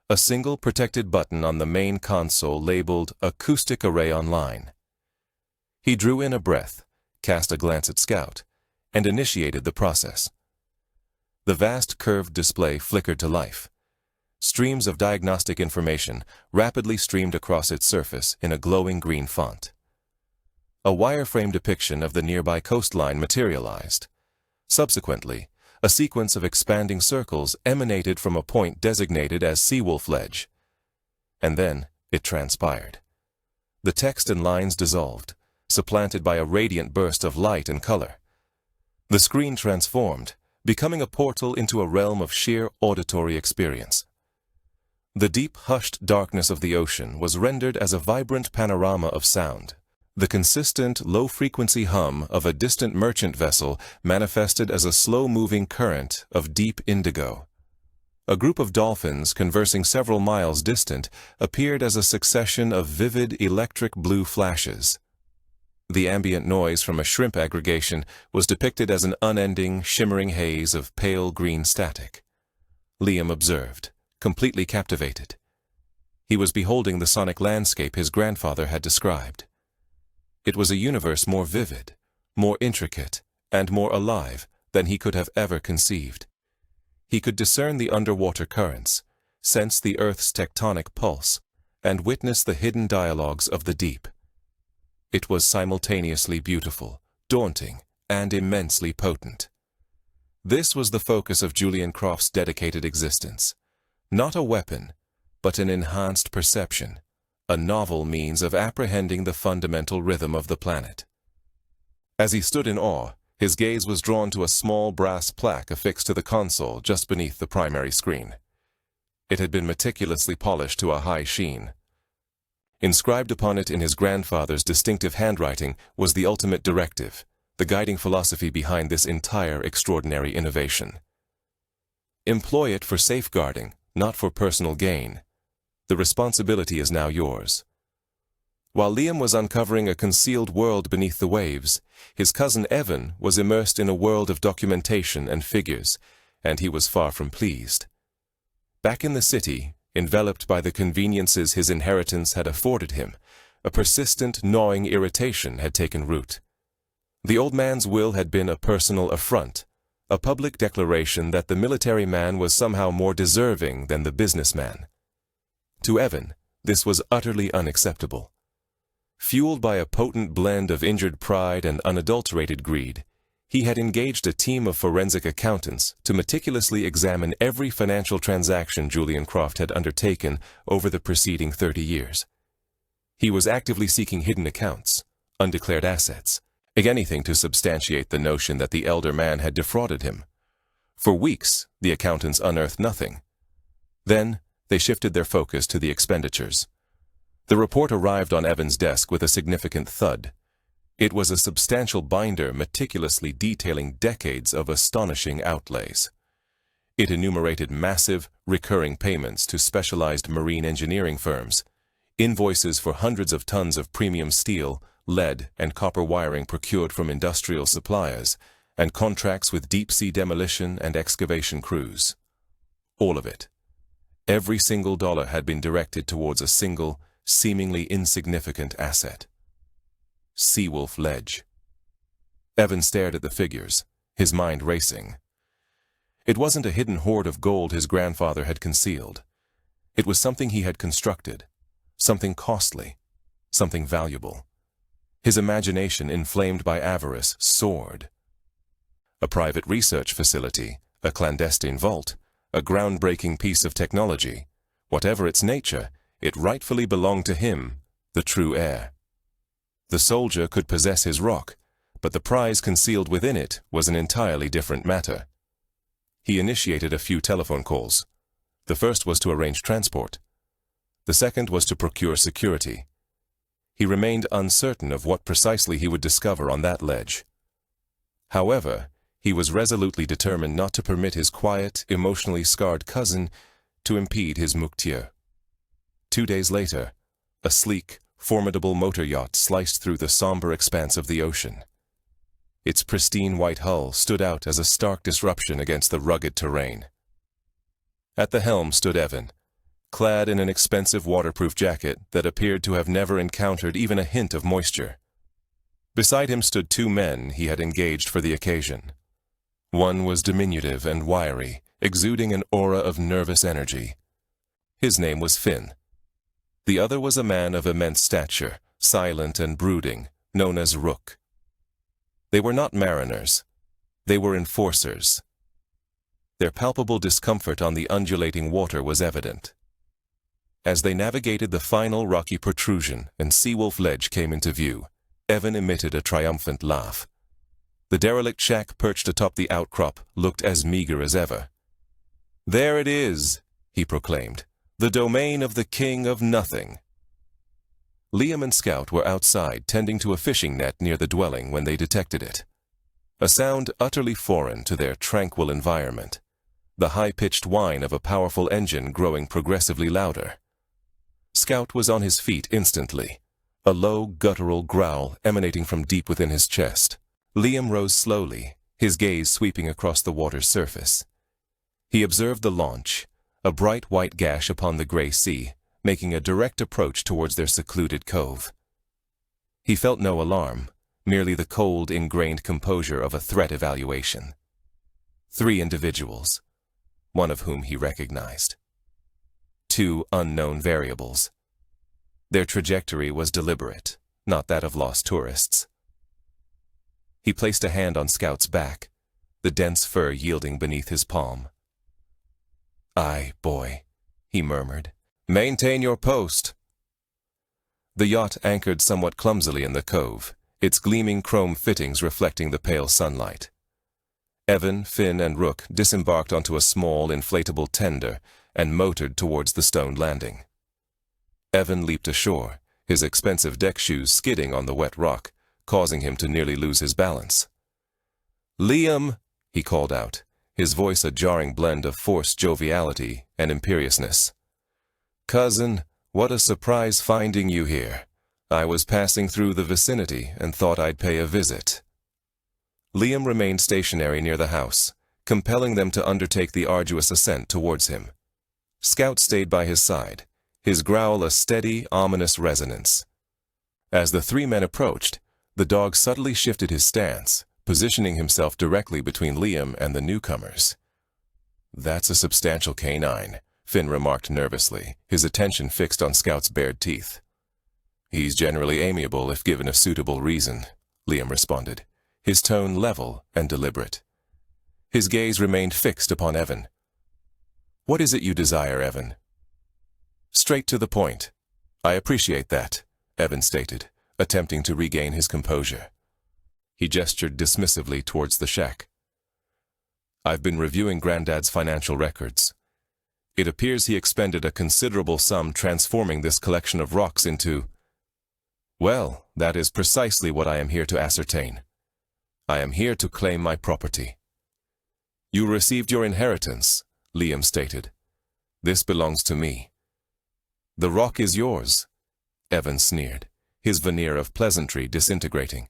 a single protected button on the main console labeled Acoustic Array Online. He drew in a breath, cast a glance at Scout, and initiated the process. The vast curved display flickered to life. Streams of diagnostic information rapidly streamed across its surface in a glowing green font. A wireframe depiction of the nearby coastline materialized. Subsequently, a sequence of expanding circles emanated from a point designated as Seawolf Ledge. And then it transpired. The text and lines dissolved, supplanted by a radiant burst of light and color. The screen transformed, becoming a portal into a realm of sheer auditory experience. The deep, hushed darkness of the ocean was rendered as a vibrant panorama of sound. The consistent, low-frequency hum of a distant merchant vessel manifested as a slow-moving current of deep indigo. A group of dolphins, conversing several miles distant, appeared as a succession of vivid electric blue flashes. The ambient noise from a shrimp aggregation was depicted as an unending, shimmering haze of pale green static. Liam observed, completely captivated. He was beholding the sonic landscape his grandfather had described. It was a universe more vivid, more intricate, and more alive than he could have ever conceived. He could discern the underwater currents, sense the Earth's tectonic pulse, and witness the hidden dialogues of the deep. It was simultaneously beautiful, daunting, and immensely potent. This was the focus of Julian Croft's dedicated existence. Not a weapon, but an enhanced perception, a novel means of apprehending the fundamental rhythm of the planet. As he stood in awe, his gaze was drawn to a small brass plaque affixed to the console just beneath the primary screen. It had been meticulously polished to a high sheen. Inscribed upon it in his grandfather's distinctive handwriting was the ultimate directive, the guiding philosophy behind this entire extraordinary innovation. employ it for safeguarding, not for personal gain. The responsibility is now yours." While Liam was uncovering a concealed world beneath the waves, his cousin Evan was immersed in a world of documentation and figures, and he was far from pleased. Back in the city, enveloped by the conveniences his inheritance had afforded him, a persistent, gnawing irritation had taken root. The old man's will had been a personal affront, a public declaration that the military man was somehow more deserving than the businessman. To Evan, this was utterly unacceptable. Fueled by a potent blend of injured pride and unadulterated greed, he had engaged a team of forensic accountants to meticulously examine every financial transaction Julian Croft had undertaken over the preceding 30 years. He was actively seeking hidden accounts, undeclared assets, anything to substantiate the notion that the elder man had defrauded him. For weeks, the accountants unearthed nothing. Then, they shifted their focus to the expenditures. The report arrived on Evan's desk with a significant thud. It was a substantial binder meticulously detailing decades of astonishing outlays. It enumerated massive, recurring payments to specialized marine engineering firms, invoices for hundreds of tons of premium steel, lead, and copper wiring procured from industrial suppliers, and contracts with deep-sea demolition and excavation crews. All of it. Every single dollar had been directed towards a single, seemingly insignificant asset. Seawolf Ledge. Evan stared at the figures, his mind racing. It wasn't a hidden hoard of gold his grandfather had concealed. It was something he had constructed, something costly, something valuable. His imagination, inflamed by avarice, soared. A private research facility, a clandestine vault, a groundbreaking piece of technology. Whatever its nature, it rightfully belonged to him, the true heir. The soldier could possess his rock, but the prize concealed within it was an entirely different matter. He initiated a few telephone calls. The first was to arrange transport. The second was to procure security. He remained uncertain of what precisely he would discover on that ledge. However, he was resolutely determined not to permit his quiet, emotionally scarred cousin to impede his muktir. 2 days later, a sleek, formidable motor yacht sliced through the somber expanse of the ocean. Its pristine white hull stood out as a stark disruption against the rugged terrain. At the helm stood Evan, clad in an expensive waterproof jacket that appeared to have never encountered even a hint of moisture. Beside him stood 2 men he had engaged for the occasion. One was diminutive and wiry, exuding an aura of nervous energy. His name was Finn. The other was a man of immense stature, silent and brooding, known as Rook. They were not mariners. They were enforcers. Their palpable discomfort on the undulating water was evident. As they navigated the final rocky protrusion and Seawolf Ledge came into view, Evan emitted a triumphant laugh. The derelict shack perched atop the outcrop looked as meager as ever. "There it is," he proclaimed. "The domain of the king of nothing." Liam and Scout were outside tending to a fishing net near the dwelling when they detected it. A sound utterly foreign to their tranquil environment. The high-pitched whine of a powerful engine growing progressively louder. Scout was on his feet instantly, a low, guttural growl emanating from deep within his chest. Liam rose slowly, his gaze sweeping across the water's surface. He observed the launch, a bright white gash upon the gray sea, making a direct approach towards their secluded cove. He felt no alarm, merely the cold, ingrained composure of a threat evaluation. 3 individuals, one of whom he recognized. 2 unknown variables. Their trajectory was deliberate, not that of lost tourists. He placed a hand on Scout's back, the dense fur yielding beneath his palm. "Aye, boy," he murmured. "Maintain your post." The yacht anchored somewhat clumsily in the cove, its gleaming chrome fittings reflecting the pale sunlight. Evan, Finn, and Rook disembarked onto a small, inflatable tender and motored towards the stone landing. Evan leaped ashore, his expensive deck shoes skidding on the wet rock, causing him to nearly lose his balance. "Liam," he called out, his voice a jarring blend of forced joviality and imperiousness. "Cousin, what a surprise finding you here. I was passing through the vicinity and thought I'd pay a visit." Liam remained stationary near the house, compelling them to undertake the arduous ascent towards him. Scout stayed by his side, his growl a steady, ominous resonance. As the three men approached, the dog subtly shifted his stance, positioning himself directly between Liam and the newcomers. "That's a substantial canine," Finn remarked nervously, his attention fixed on Scout's bared teeth. "He's generally amiable if given a suitable reason," Liam responded, his tone level and deliberate. His gaze remained fixed upon Evan. "What is it you desire, Evan?" "Straight to the point. I appreciate that," Evan stated, attempting to regain his composure. He gestured dismissively towards the shack. "I've been reviewing Granddad's financial records. It appears he expended a considerable sum transforming this collection of rocks into... Well, that is precisely what I am here to ascertain. I am here to claim my property." "You received your inheritance," Liam stated. "This belongs to me." "The rock is yours," Evan sneered, his veneer of pleasantry disintegrating.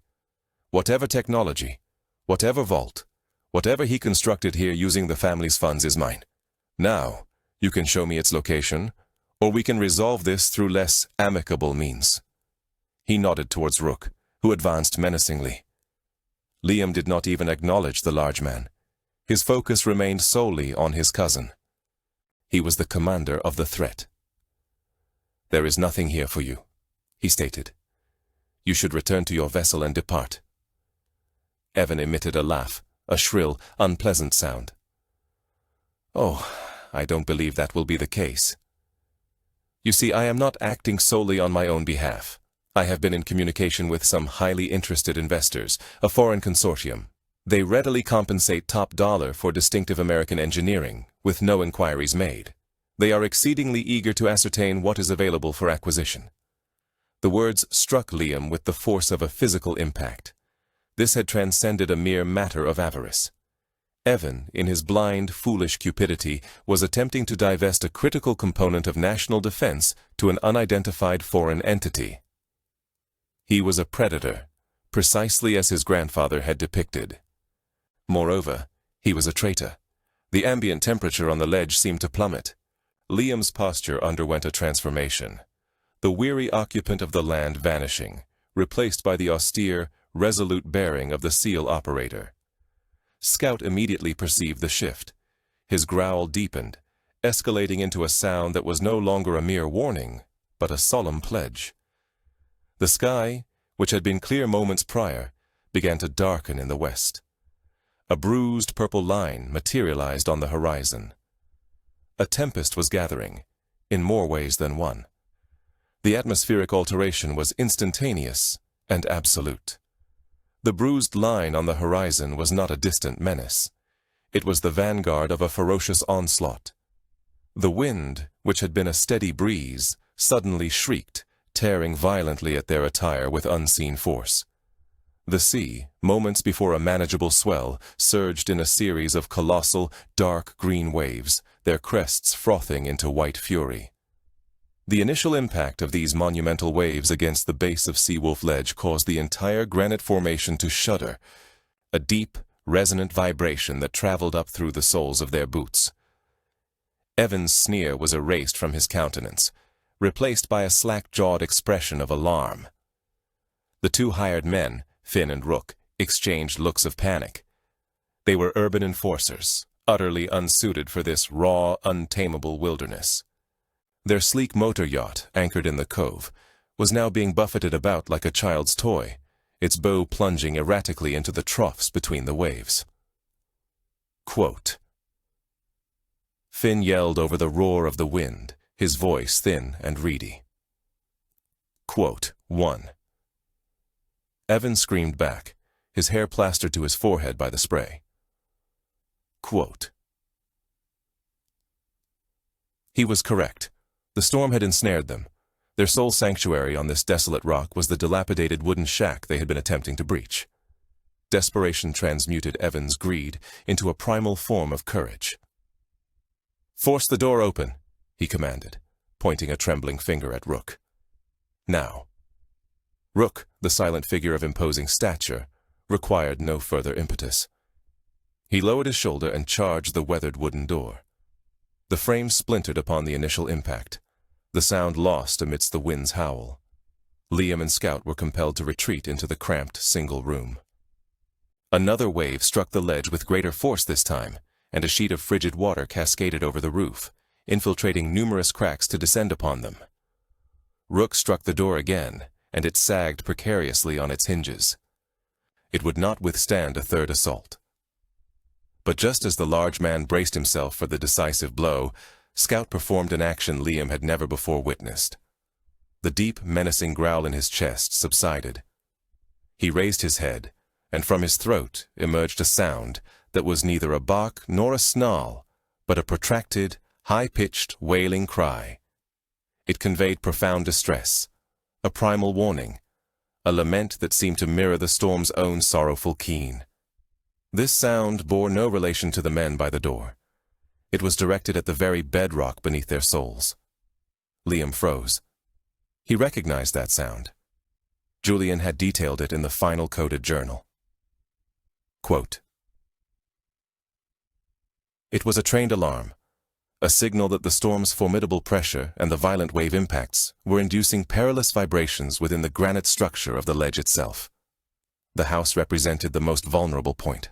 "Whatever technology, whatever vault, whatever he constructed here using the family's funds is mine. Now, you can show me its location, or we can resolve this through less amicable means." He nodded towards Rook, who advanced menacingly. Liam did not even acknowledge the large man. His focus remained solely on his cousin. He was the commander of the threat. "There is nothing here for you," he stated. "You should return to your vessel and depart." Evan emitted a laugh, a shrill, unpleasant sound. "Oh, I don't believe that will be the case. You see, I am not acting solely on my own behalf. I have been in communication with some highly interested investors, a foreign consortium. They readily compensate top dollar for distinctive American engineering, with no inquiries made. They are exceedingly eager to ascertain what is available for acquisition." The words struck Liam with the force of a physical impact. This had transcended a mere matter of avarice. Evan, in his blind, foolish cupidity, was attempting to divest a critical component of national defense to an unidentified foreign entity. He was a predator, precisely as his grandfather had depicted. Moreover, he was a traitor. The ambient temperature on the ledge seemed to plummet. Liam's posture underwent a transformation. The weary occupant of the land vanishing, replaced by the austere, resolute bearing of the SEAL operator. Scout immediately perceived the shift. His growl deepened, escalating into a sound that was no longer a mere warning, but a solemn pledge. The sky, which had been clear moments prior, began to darken in the west. A bruised purple line materialized on the horizon. A tempest was gathering, in more ways than one. The atmospheric alteration was instantaneous and absolute. The bruised line on the horizon was not a distant menace. It was the vanguard of a ferocious onslaught. The wind, which had been a steady breeze, suddenly shrieked, tearing violently at their attire with unseen force. The sea, moments before a manageable swell, surged in a series of colossal, dark green waves, their crests frothing into white fury. The initial impact of these monumental waves against the base of Seawolf Ledge caused the entire granite formation to shudder, a deep, resonant vibration that traveled up through the soles of their boots. Evan's sneer was erased from his countenance, replaced by a slack-jawed expression of alarm. The two hired men, Finn and Rook, exchanged looks of panic. They were urban enforcers, utterly unsuited for this raw, untamable wilderness. Their sleek motor yacht, anchored in the cove, was now being buffeted about like a child's toy, its bow plunging erratically into the troughs between the waves. Quote. Finn yelled over the roar of the wind, his voice thin and reedy. Quote 1. Evan screamed back, his hair plastered to his forehead by the spray. Quote. He was correct. The storm had ensnared them. Their sole sanctuary on this desolate rock was the dilapidated wooden shack they had been attempting to breach. Desperation transmuted Evan's greed into a primal form of courage. "Force the door open," he commanded, pointing a trembling finger at Rook. "Now." Rook, the silent figure of imposing stature, required no further impetus. He lowered his shoulder and charged the weathered wooden door. The frame splintered upon the initial impact, the sound lost amidst the wind's howl. Liam and Scout were compelled to retreat into the cramped single room. Another wave struck the ledge with greater force this time, and a sheet of frigid water cascaded over the roof, infiltrating numerous cracks to descend upon them. Rook struck the door again, and it sagged precariously on its hinges. It would not withstand a third assault. But just as the large man braced himself for the decisive blow, Scout performed an action Liam had never before witnessed. The deep, menacing growl in his chest subsided. He raised his head, and from his throat emerged a sound that was neither a bark nor a snarl, but a protracted, high-pitched, wailing cry. It conveyed profound distress, a primal warning, a lament that seemed to mirror the storm's own sorrowful keen. This sound bore no relation to the men by the door. It was directed at the very bedrock beneath their souls. Liam froze. He recognized that sound. Julian had detailed it in the final coded journal. Quote, "It was a trained alarm, a signal that the storm's formidable pressure and the violent wave impacts were inducing perilous vibrations within the granite structure of the ledge itself. The house represented the most vulnerable point.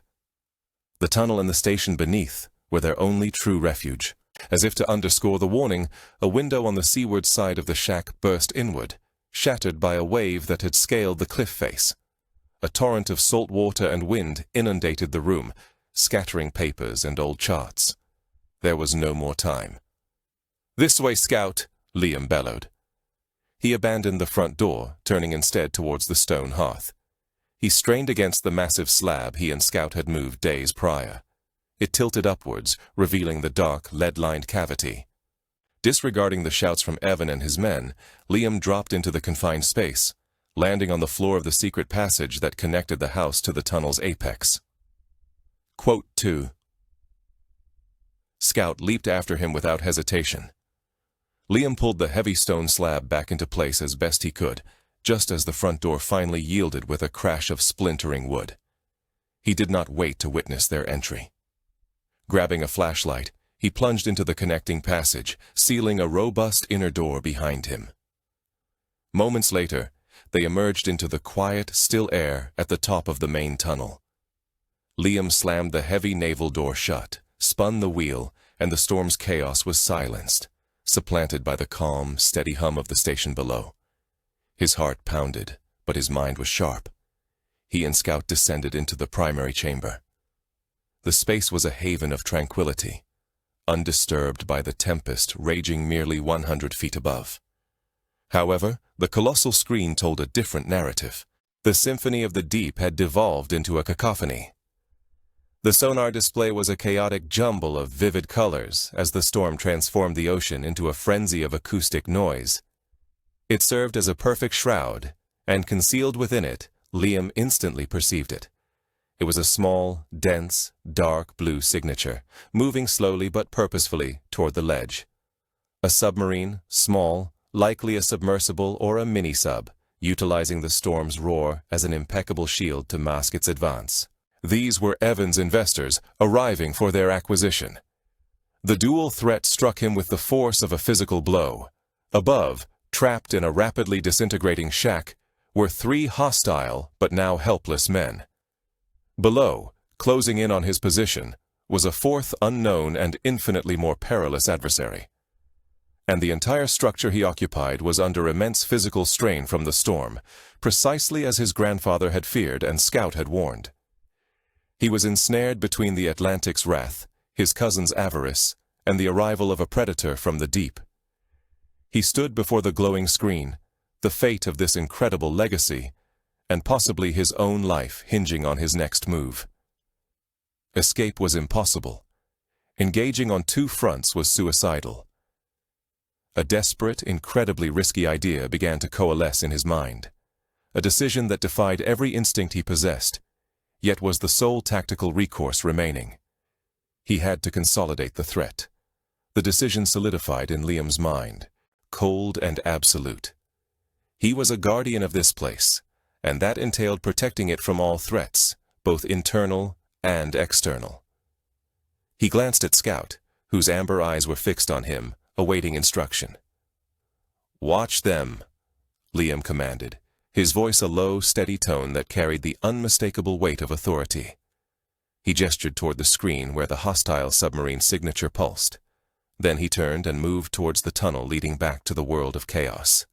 The tunnel and the station beneath were their only true refuge. As if to underscore the warning, a window on the seaward side of the shack burst inward, shattered by a wave that had scaled the cliff face. A torrent of salt water and wind inundated the room, scattering papers and old charts. There was no more time. "This way, Scout," Liam bellowed. He abandoned the front door, turning instead towards the stone hearth. He strained against the massive slab he and Scout had moved days prior. It tilted upwards, revealing the dark, lead-lined cavity. Disregarding the shouts from Evan and his men, Liam dropped into the confined space, landing on the floor of the secret passage that connected the house to the tunnel's apex. Quote 2. Scout leaped after him without hesitation. Liam pulled the heavy stone slab back into place as best he could, just as the front door finally yielded with a crash of splintering wood. He did not wait to witness their entry. Grabbing a flashlight, he plunged into the connecting passage, sealing a robust inner door behind him. Moments later, they emerged into the quiet, still air at the top of the main tunnel. Liam slammed the heavy naval door shut, spun the wheel, and the storm's chaos was silenced, supplanted by the calm, steady hum of the station below. His heart pounded, but his mind was sharp. He and Scout descended into the primary chamber. The space was a haven of tranquility, undisturbed by the tempest raging merely 100 feet above. However, the colossal screen told a different narrative. The symphony of the deep had devolved into a cacophony. The sonar display was a chaotic jumble of vivid colors as the storm transformed the ocean into a frenzy of acoustic noise. It served as a perfect shroud, and concealed within it, Liam instantly perceived it. It was a small, dense, dark blue signature, moving slowly but purposefully toward the ledge. A submarine, small, likely a submersible or a mini-sub, utilizing the storm's roar as an impeccable shield to mask its advance. These were Evan's investors arriving for their acquisition. The dual threat struck him with the force of a physical blow. Above, trapped in a rapidly disintegrating shack, were 3 hostile but now helpless men. Below, closing in on his position, was a 4th unknown and infinitely more perilous adversary. And the entire structure he occupied was under immense physical strain from the storm, precisely as his grandfather had feared and Scout had warned. He was ensnared between the Atlantic's wrath, his cousin's avarice, and the arrival of a predator from the deep. He stood before the glowing screen, the fate of this incredible legacy, and possibly his own life hinging on his next move. Escape was impossible. Engaging on 2 fronts was suicidal. A desperate, incredibly risky idea began to coalesce in his mind, a decision that defied every instinct he possessed, yet was the sole tactical recourse remaining. He had to consolidate the threat. The decision solidified in Liam's mind, cold and absolute. He was a guardian of this place, and that entailed protecting it from all threats, both internal and external. He glanced at Scout, whose amber eyes were fixed on him, awaiting instruction. "Watch them," Liam commanded, his voice a low, steady tone that carried the unmistakable weight of authority. He gestured toward the screen where the hostile submarine signature pulsed. Then he turned and moved towards the tunnel leading back to the world of chaos.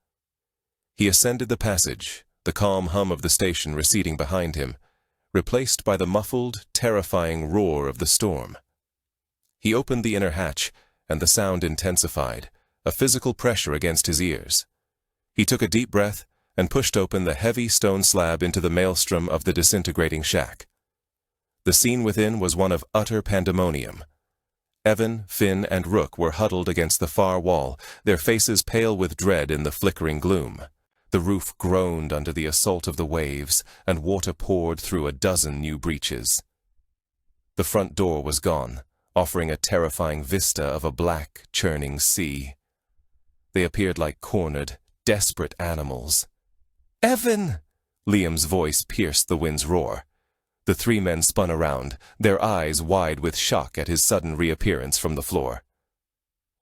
He ascended the passage, the calm hum of the station receding behind him, replaced by the muffled, terrifying roar of the storm. He opened the inner hatch, and the sound intensified, a physical pressure against his ears. He took a deep breath and pushed open the heavy stone slab into the maelstrom of the disintegrating shack. The scene within was one of utter pandemonium. Evan, Finn, and Rook were huddled against the far wall, their faces pale with dread in the flickering gloom. The roof groaned under the assault of the waves, and water poured through a dozen new breaches. The front door was gone, offering a terrifying vista of a black, churning sea. They appeared like cornered, desperate animals. "Evan!" Liam's voice pierced the wind's roar. The three men spun around, their eyes wide with shock at his sudden reappearance from the floor.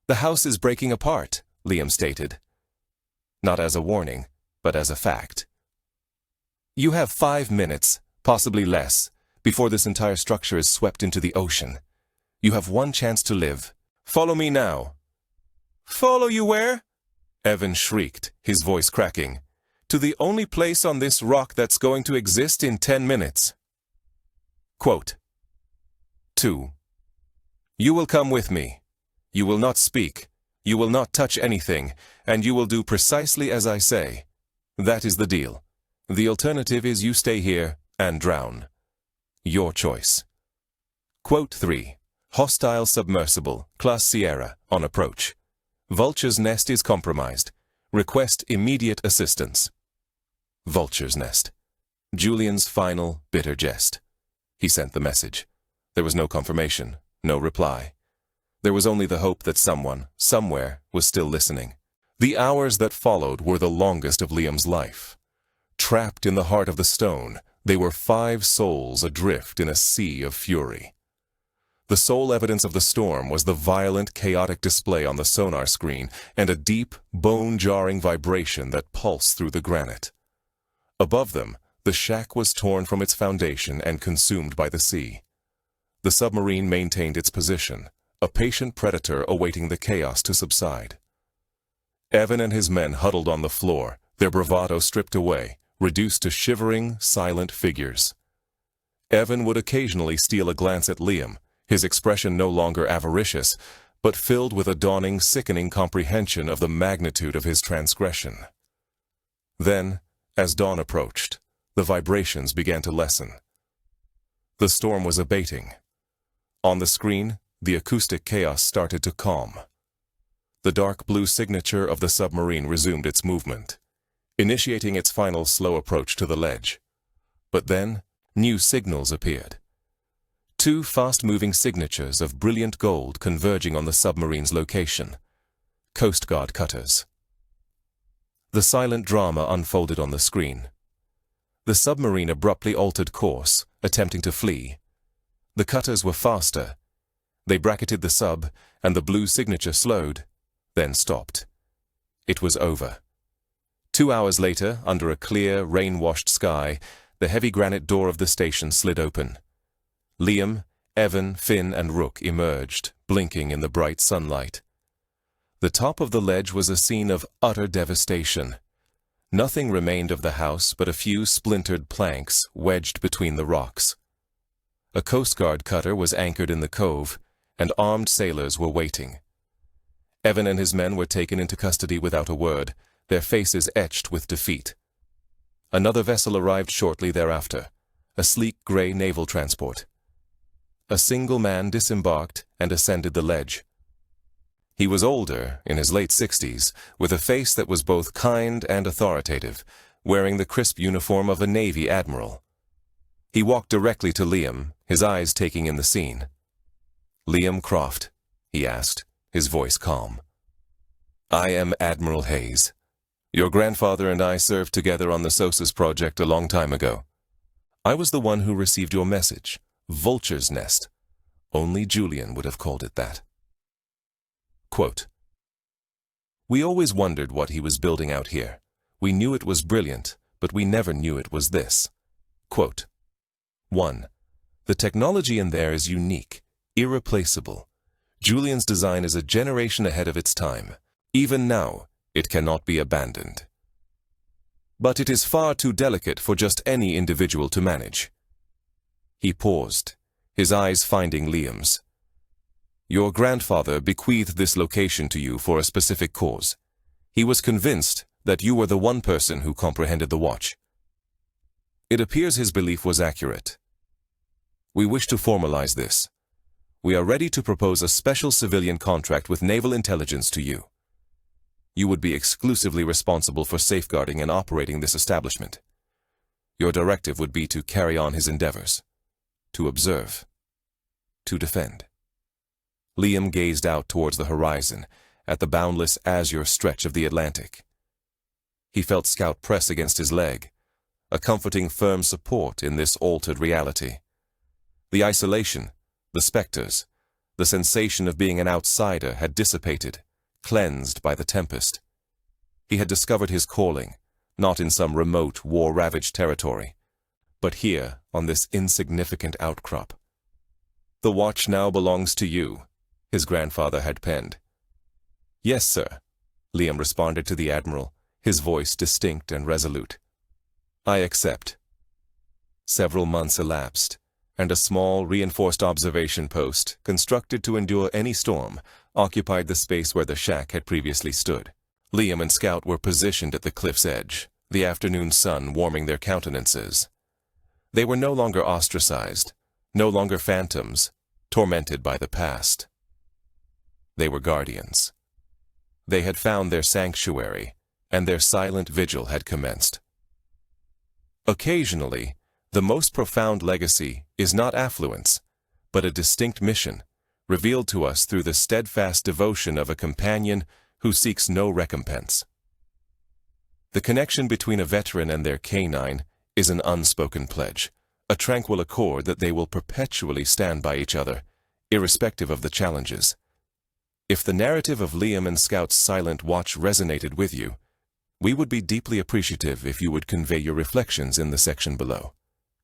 "The house is breaking apart," Liam stated. Not as a warning, but as a fact. "You have 5 minutes, possibly less, before this entire structure is swept into the ocean. You have one chance to live. Follow me now." "Follow you where?" Evan shrieked, his voice cracking. "To the only place on this rock that's going to exist in 10 minutes. Quote 2. You will come with me. You will not speak. You will not touch anything, and you will do precisely as I say. That is the deal. The alternative is you stay here and drown. Your choice. Quote 3. Hostile submersible, Class Sierra, on approach. Vulture's nest is compromised. Request immediate assistance. Vulture's nest. Julian's final, bitter jest. He sent the message. There was no confirmation, no reply. There was only the hope that someone, somewhere, was still listening. The hours that followed were the longest of Liam's life. Trapped in the heart of the stone, they were 5 souls adrift in a sea of fury. The sole evidence of the storm was the violent, chaotic display on the sonar screen and a deep, bone-jarring vibration that pulsed through the granite. Above them, the shack was torn from its foundation and consumed by the sea. The submarine maintained its position, a patient predator awaiting the chaos to subside. Evan and his men huddled on the floor, their bravado stripped away, reduced to shivering, silent figures. Evan would occasionally steal a glance at Liam, his expression no longer avaricious, but filled with a dawning, sickening comprehension of the magnitude of his transgression. Then, as dawn approached, the vibrations began to lessen. The storm was abating. On the screen, the acoustic chaos started to calm. The dark blue signature of the submarine resumed its movement, initiating its final slow approach to the ledge. But then, new signals appeared. 2 fast-moving signatures of brilliant gold converging on the submarine's location. Coast Guard cutters. The silent drama unfolded on the screen. The submarine abruptly altered course, attempting to flee. The cutters were faster. They bracketed the sub, and the blue signature slowed, then stopped. It was over. 2 hours later, under a clear, rain-washed sky, the heavy granite door of the station slid open. Liam, Evan, Finn, and Rook emerged, blinking in the bright sunlight. The top of the ledge was a scene of utter devastation. Nothing remained of the house but a few splintered planks wedged between the rocks. A Coast Guard cutter was anchored in the cove, and armed sailors were waiting. Evan and his men were taken into custody without a word, their faces etched with defeat. Another vessel arrived shortly thereafter, a sleek gray naval transport. A single man disembarked and ascended the ledge. He was older, in his late 60s, with a face that was both kind and authoritative, wearing the crisp uniform of a Navy admiral. He walked directly to Liam, his eyes taking in the scene. "Liam Croft," he asked, his voice calm. "I am Admiral Hayes. Your grandfather and I served together on the SOSUS project a long time ago. I was the one who received your message, Vulture's Nest. Only Julian would have called it that." Quote, "We always wondered what he was building out here. We knew it was brilliant, but we never knew it was this." Quote, 1. The technology in there is unique, irreplaceable. Julian's design is a generation ahead of its time. Even now, it cannot be abandoned. But it is far too delicate for just any individual to manage. He paused, his eyes finding Liam's. "Your grandfather bequeathed this location to you for a specific cause. He was convinced that you were the one person who comprehended the watch. It appears his belief was accurate. We wish to formalize this. We are ready to propose a special civilian contract with naval intelligence to you. You would be exclusively responsible for safeguarding and operating this establishment. Your directive would be to carry on his endeavors, to observe, to defend." Liam gazed out towards the horizon, at the boundless azure stretch of the Atlantic. He felt Scout press against his leg, a comforting firm support in this altered reality. The isolation, the specters, the sensation of being an outsider had dissipated, cleansed by the tempest. He had discovered his calling, not in some remote, war-ravaged territory, but here on this insignificant outcrop. "The watch now belongs to you," his grandfather had penned. "Yes, sir," Liam responded to the Admiral, his voice distinct and resolute. "I accept." Several months elapsed, and a small, reinforced observation post, constructed to endure any storm, occupied the space where the shack had previously stood. Liam and Scout were positioned at the cliff's edge, the afternoon sun warming their countenances. They were no longer ostracized, no longer phantoms, tormented by the past. They were guardians. They had found their sanctuary, and their silent vigil had commenced. Occasionally, the most profound legacy is not affluence, but a distinct mission, revealed to us through the steadfast devotion of a companion who seeks no recompense. The connection between a veteran and their canine is an unspoken pledge, a tranquil accord that they will perpetually stand by each other, irrespective of the challenges. If the narrative of Liam and Scout's silent watch resonated with you, we would be deeply appreciative if you would convey your reflections in the section below.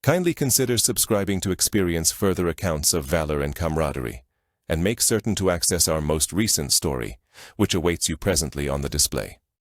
Kindly consider subscribing to experience further accounts of valor and camaraderie, and make certain to access our most recent story, which awaits you presently on the display.